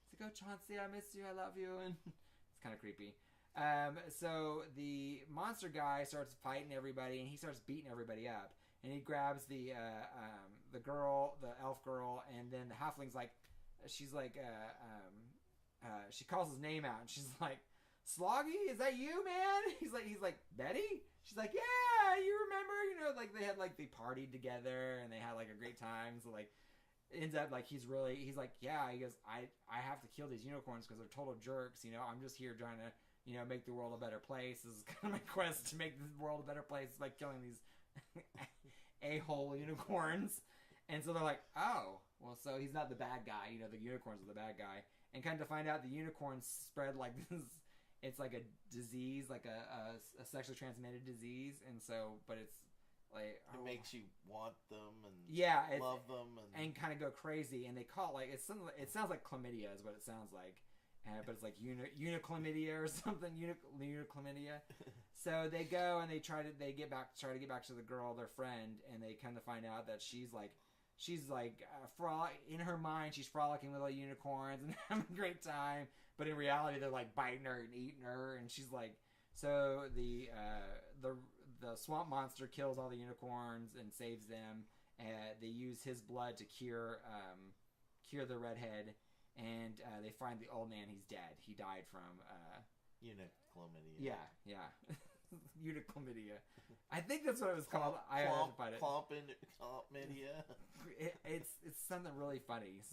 S3: he's like, oh Chauncey, I miss you, I love you, and it's kind of creepy. So the monster guy starts fighting everybody, and he starts beating everybody up, and he grabs the girl, the elf girl, and then the halfling's like, she's like, she calls his name out, and she's like, Sloggy, is that you, man? He's like, Betty? She's like, yeah, you remember, like they had like they partied together and they had like a great time. So like, it ends up like he's like, yeah, he goes, I have to kill these unicorns because they're total jerks. I'm just here trying to make the world a better place. This is kind of my quest to make the world a better place by killing these a-hole unicorns. And so they're like, oh, well, so he's not the bad guy. The unicorns are the bad guy. And kind of find out the unicorns spread like this. It's like a disease, like a sexually transmitted disease, and so, but it's like
S2: it makes you want them and love them
S3: and kind of go crazy. And they call it like it sounds like chlamydia is what it sounds like, but it's like unichlamydia or something. Unichlamydia. So they go and they try to get back to the girl, their friend, and they kind of find out that she's in her mind she's frolicking with all the unicorns and having a great time, but in reality they're like biting her and eating her, and she's like, so the swamp monster kills all the unicorns and saves them. They use his blood to cure the redhead, and they find the old man. He's dead. He died from
S2: unichlamydia.
S3: Yeah. Unichlamydia. I think that's what it was called. I had to find it.
S2: Chlamydia.
S3: It's something really funny.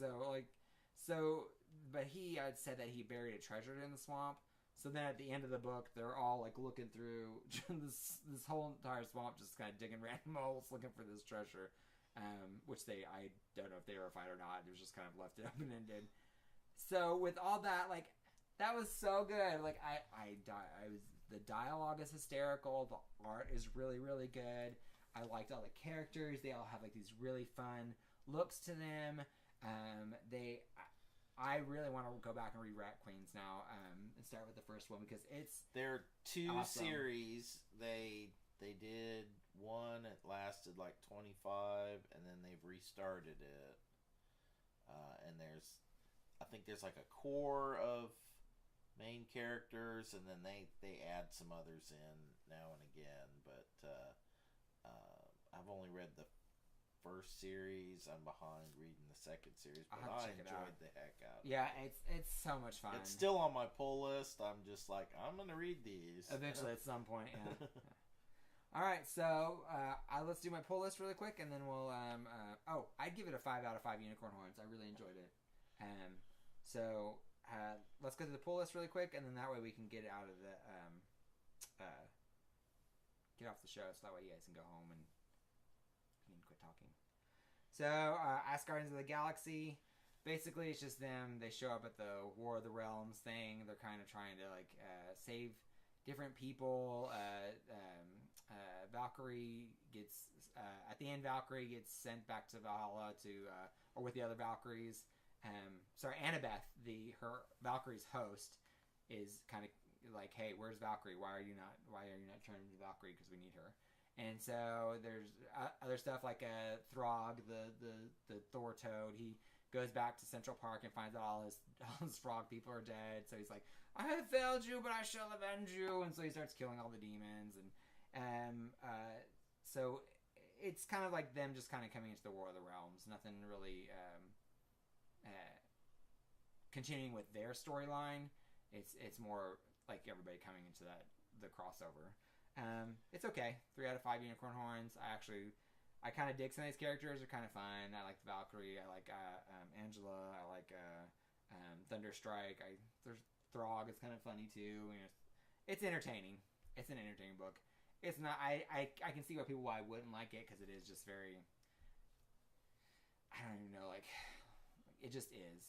S3: But he had said that he buried a treasure in the swamp. So then at the end of the book, they're all like looking through this whole entire swamp, just kind of digging random holes looking for this treasure, which I don't know if they verified or not. It was just kind of left it open ended. So with all that, like, that was so good. Like the dialogue is hysterical. The art is really, really good. I liked all the characters. They all have like these really fun looks to them. I really want to go back and read Rat Queens now, and start with the first one because
S2: there are two
S3: awesome.
S2: Series. They did one. It lasted like 25, and then they've restarted it. And I think there's like a core of main characters, and then they add some others in now and again. But I've only read the first series. I'm behind reading the second series, but I enjoyed the heck out of it.
S3: Yeah, it's so much fun.
S2: It's still on my pull list. I'm just like, I'm gonna read these
S3: eventually at some point. Yeah. All right, so let's do my pull list really quick, and then we'll I'd give it a 5 out of 5 unicorn horns. I really enjoyed it. So let's go to the pull list really quick, and then that way we can get out of the get off the show, so that way you guys can go home and quit talking. So Ask Guardians of the Galaxy, basically it's just them. They show up at the War of the Realms thing. They're kind of trying to like save different people. Valkyrie gets at the end. Valkyrie gets sent back to Valhalla or with the other Valkyries. Annabeth, her Valkyrie's host, is kind of like, hey, where's Valkyrie? Why are you not turning to Valkyrie? Because we need her. And so there's other stuff like Throg, the Thor toad. He goes back to Central Park and finds out all his frog people are dead. So he's like, I have failed you, but I shall avenge you. And so he starts killing all the demons. And so it's kind of like them just kind of coming into the War of the Realms. Nothing really continuing with their storyline. It's more like everybody coming into the crossover. It's okay. 3 out of 5 unicorn horns. I kind of dig some of these characters. They're kind of fun. I like Valkyrie. I like Angela. I like Thunderstrike. There's Throg. It's kind of funny too. It's entertaining. It's an entertaining book. It's not. I can see why wouldn't like it because it is just very. I don't even know. Like, it just is.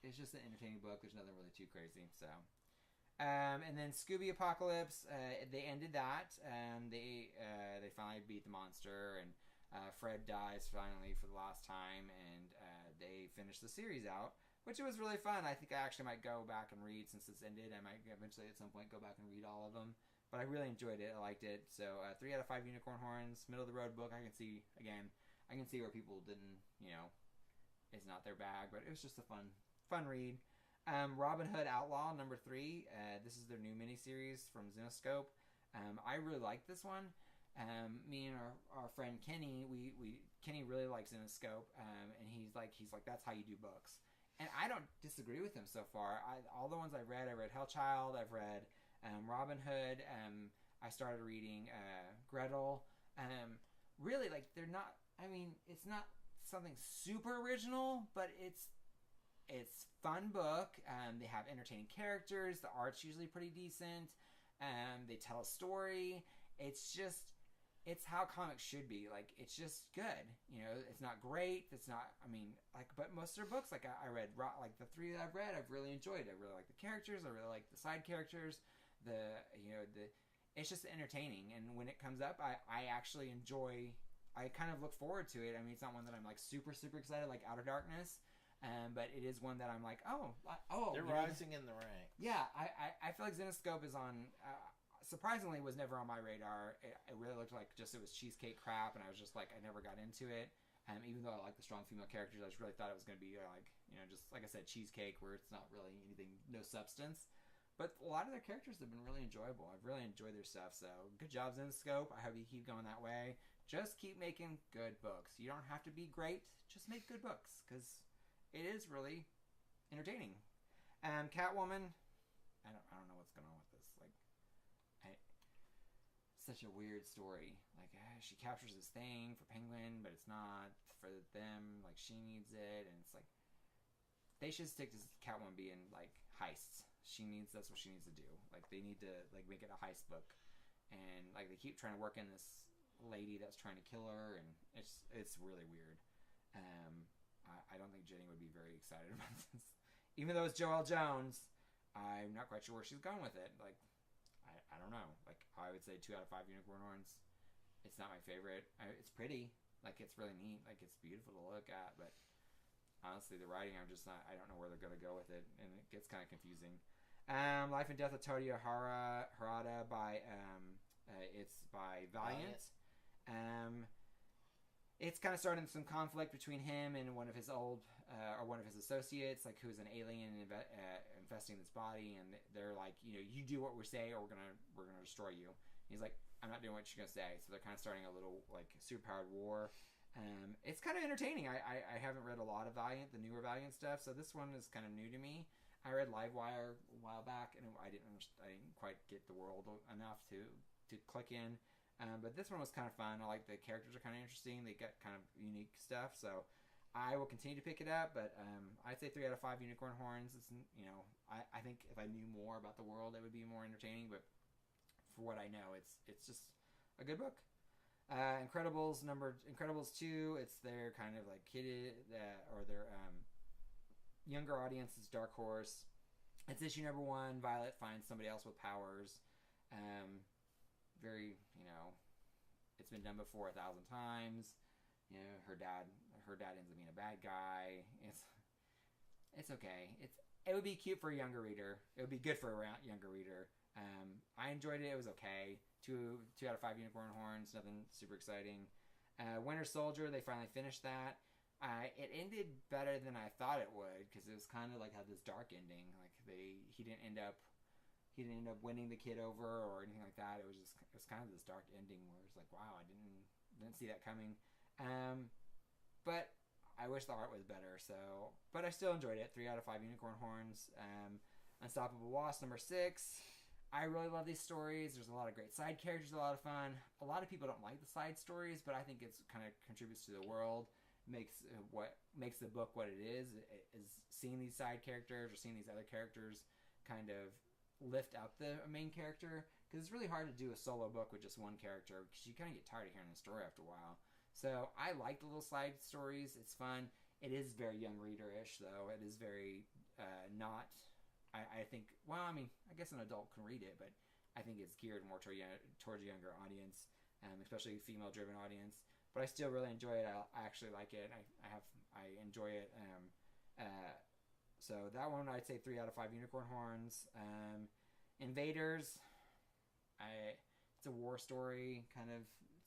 S3: It's just an entertaining book. There's nothing really too crazy. So. And then Scooby Apocalypse, they ended that. They finally beat the monster, and Fred dies finally for the last time, and they finished the series out, which was really fun. I think I actually might go back and read since it's ended. I might eventually at some point go back and read all of them, but I really enjoyed it. I liked it. So 3 out of 5 unicorn horns, middle of the road book. I can see where people didn't, it's not their bag, but it was just a fun read. Robin Hood Outlaw number 3. This is their new miniseries from Zenoscope. I really like this one. Me and our friend Kenny, Kenny really likes Zenoscope, and he's like that's how you do books. And I don't disagree with him so far. All the ones I read Hellchild, I've read Robin Hood. I started reading Gretel. Really, like they're not. I mean, it's not something super original, but it's fun book. They have entertaining characters. The art's usually pretty decent. They tell a story. It's how comics should be. Like, it's just good. It's not great. It's not, but most of their books, like I read, like the 3 that I've read, I've really enjoyed. I really like the characters. I really like the side characters. It's just entertaining. And when it comes up, I actually enjoy, I kind of look forward to it. I mean, it's not one that I'm like super, super excited, like Outer Darkness. But it is one that I'm like,
S2: they're rising in the ranks.
S3: Yeah, I feel like Zenoscope is on, surprisingly was never on my radar. It really looked like it was cheesecake crap, and I was just like, I never got into it. Even though I like the strong female characters, I just really thought it was going to be like, just like I said, cheesecake, where it's not really anything, no substance. But a lot of their characters have been really enjoyable. I've really enjoyed their stuff, so good job, Zenoscope. I hope you keep going that way. Just keep making good books. You don't have to be great, just make good books, because it is really entertaining. Catwoman, I don't know what's going on with this. Like, such a weird story. Like, she captures this thing for Penguin, but it's not for them. Like, she needs it, and it's like they should stick to Catwoman being like heists. That's what she needs to do. Like, they need to like make it a heist book, and like they keep trying to work in this lady that's trying to kill her, and it's really weird. I don't think Jenny would be very excited about this. Even though it's Joelle Jones, I'm not quite sure where she's going with it. Like, I don't know. Like, I would say 2 out of 5 unicorn horns. It's not my favorite. It's pretty. Like, it's really neat. Like, it's beautiful to look at. But honestly, the writing, I don't know where they're going to go with it. And it gets kind of confusing. Life and Death of Todia Harada it's by Valiant. It's kind of starting some conflict between him and one of his associates, like, who's an alien infesting this body, and they're like, you do what we say, or we're gonna destroy you. And he's like, I'm not doing what you're gonna say. So they're kind of starting a little like superpowered war. It's kind of entertaining. I haven't read a lot of Valiant, the newer Valiant stuff, so this one is kind of new to me. I read Livewire a while back, and I didn't quite get the world enough to click in. But this one was kind of fun. I like the characters are kind of interesting. They got kind of unique stuff, so I will continue to pick it up. But I'd say 3 out of 5 unicorn horns. It's I think if I knew more about the world, it would be more entertaining. But for what I know, it's just a good book. Incredibles 2. It's their kind of like kid or their younger audience's dark horse. It's issue number 1. Violet finds somebody else with powers. Very, it's been done before 1,000 times. Her dad ends up being a bad guy. It's okay. It would be cute for a younger reader. It would be good for a younger reader. I enjoyed it. It was okay. 2 out of 5 unicorn horns. Nothing super exciting. Winter Soldier. They finally finished that. It ended better than I thought it would, because it was kind of like had this dark ending. Like he didn't end up winning the kid over or anything like that. It was kind of this dark ending where it's like, wow, I didn't see that coming. But I wish the art was better. So, but I still enjoyed it. 3 out of 5 unicorn horns. Unstoppable Wasp number 6. I really love these stories. There's a lot of great side characters, a lot of fun. A lot of people don't like the side stories, but I think it's kind of contributes to the world. What makes the book what it is seeing these side characters or seeing these other characters kind of lift up the main character, because it's really hard to do a solo book with just one character, because you kind of get tired of hearing the story after a while. So I like the little side stories. It's fun. It is very young reader-ish, though. It is very not. I think. Well, I mean, I guess an adult can read it, but I think it's geared more towards a younger audience, especially a female-driven audience. But I still really enjoy it. I actually like it. I enjoy it. So that one, I'd say 3 out of 5 unicorn horns. Invaders. It's a war story, it's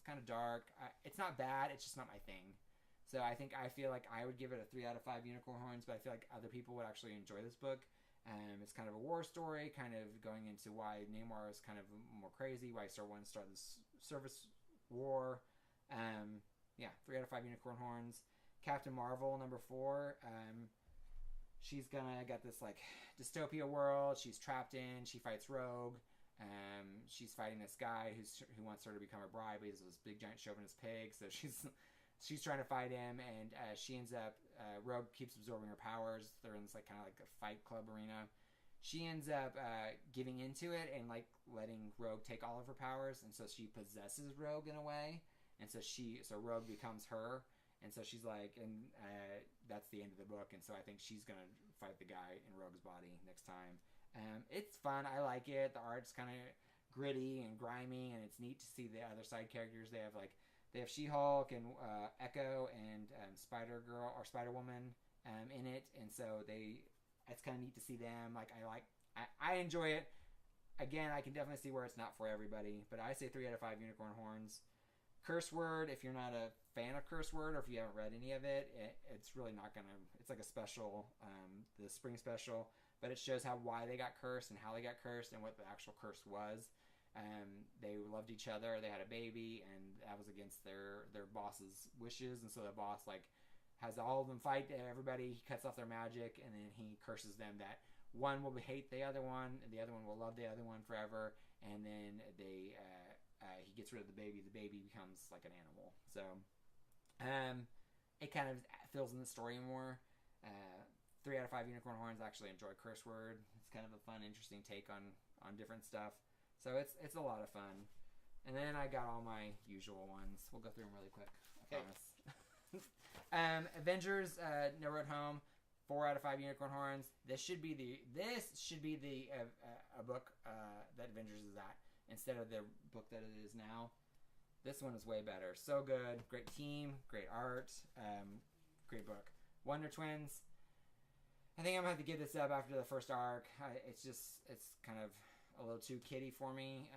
S3: kind of dark. It's not bad. It's just not my thing. So I feel like I would give it a 3 out of 5 unicorn horns, but I feel like other people would actually enjoy this book. It's kind of a war story, kind of going into why Namor is kind of more crazy, why he wanted to start this service war. 3 out of 5 unicorn horns. Captain Marvel, number 4. She's got this like dystopia world. She's trapped in. She fights Rogue. She's fighting this guy who wants her to become her bride, but he's this big giant chauvinist pig. So she's trying to fight him, and she ends up. Rogue keeps absorbing her powers. They're in this like kind of like a fight club arena. She ends up giving into it and like letting Rogue take all of her powers, and so she possesses Rogue in a way. And so Rogue becomes her, and so she's like, and that's the end of the book. And so I think she's gonna fight the guy in Rogue's body next time. It's fun. I like it. The art's kind of gritty and grimy, and it's neat to see the other side characters. They have She-Hulk and Echo and Spider-Girl or Spider-Woman in it, and so it's kind of neat to see them. Like I enjoy it. Again, I can definitely see where it's not for everybody, but I say 3 out of 5 unicorn horns. Curse Word, if you're not a fan of Curse Word or if you haven't read any of it, it's really not gonna. It's like a special, the spring special, but it shows why they got cursed and how they got cursed and what the actual curse was. They loved each other. They had a baby, and that was against their boss's wishes. And so the boss has all of them fight everybody. He cuts off their magic, and then he curses them that one will hate the other one, and the other one will love the other one forever. And then he gets rid of the baby. The baby becomes like an animal. So it kind of fills in the story more. 3 out of 5 unicorn horns. I actually enjoy Curse Word. It's kind of a fun, interesting take on different stuff. So it's a lot of fun. And then I got all my usual ones. We'll go through them really quick. I promise. Avengers No Road Home. 4 out of 5 unicorn horns. This should be a book that Avengers is at instead of the book that it is now. This one is way better. So good. Great team. Great art. Great book. Wonder Twins. I think I'm gonna have to give this up after the first arc. It's kind of a little too kiddie for me.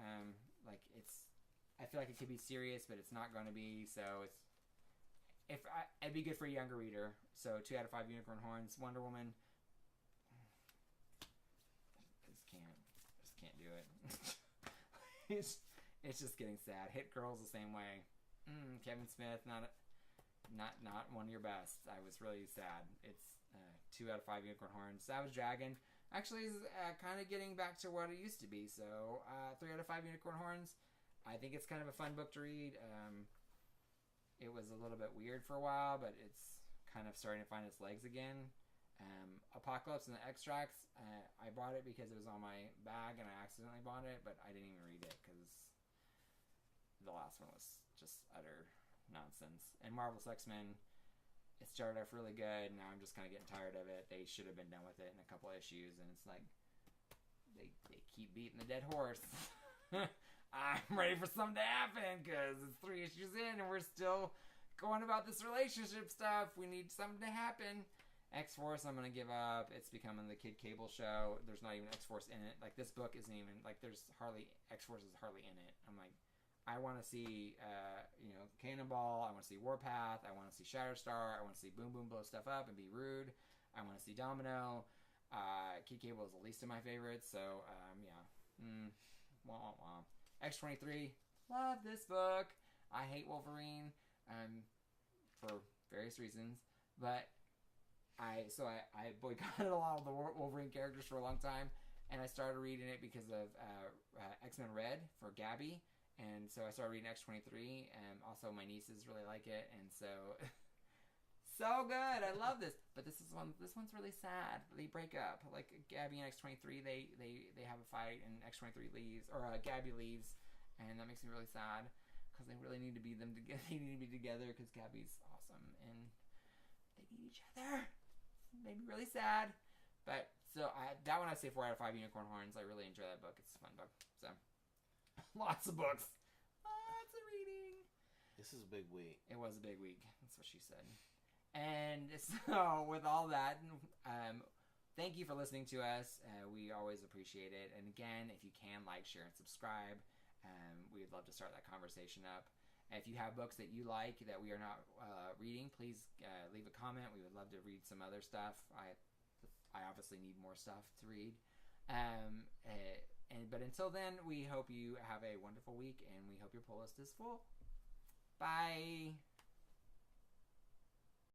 S3: I feel like it could be serious, but it's not going to be. So it'd be good for a younger reader. So 2 out of 5 unicorn horns. Wonder Woman. Just can't do it. it's just getting sad. Hit Girl's the same way. Kevin Smith, not one of your best. I was really sad. It's 2 out of 5 unicorn horns. Savage Dragon actually is kind of getting back to what it used to be. So 3 out of 5 unicorn horns. I think it's kind of a fun book to read. It was a little bit weird for a while, but it's kind of starting to find its legs again. Apocalypse and the Extracts. I bought it because it was on my bag and I accidentally bought it, but I didn't even read it because the last one was just utter nonsense. And Marvel's X-Men. It started off really good. Now I'm just kind of getting tired of it. They should have been done with it in a couple issues, and it's like they keep beating the dead horse. I'm ready for something to happen because it's 3 issues in and we're still going about this relationship stuff. We need something to happen. X-Force, I'm gonna give up. It's becoming the Kid Cable show. There's not even X-Force in it. Like, this book isn't even like X-Force is hardly in it. I'm like, I want to see, Cannonball. I want to see Warpath. I want to see Shatterstar. I want to see Boom Boom blow stuff up and be rude. I want to see Domino. Kid Cable is the least of my favorites. So, Wah, wah, wah. X-23. Love this book. I hate Wolverine. For various reasons. But I boycotted a lot of the Wolverine characters for a long time. And I started reading it because of X-Men Red for Gabby. And so I started reading X-23, and also my nieces really like it, and so good. I love this, but this one's really sad. They break up. Like Gabby and X-23, they have a fight, and X-23 leaves, or Gabby leaves, and that makes me really sad because they really need to be them together. They need to be together because Gabby's awesome, and they need each other. It made me really sad, but so that one I say 4 out of 5 unicorn horns. I really enjoy that book. It's a fun book. So. Lots of books. Lots of reading.
S2: This is a big week.
S3: It was a big week. That's what she said. And so, with all that, thank you for listening to us. We always appreciate it. And again, if you can, like, share, and subscribe. We would love to start that conversation up. If you have books that you like that we are not reading, please leave a comment. We would love to read some other stuff. I obviously need more stuff to read. But until then, we hope you have a wonderful week, and we hope your pull list is full. Bye.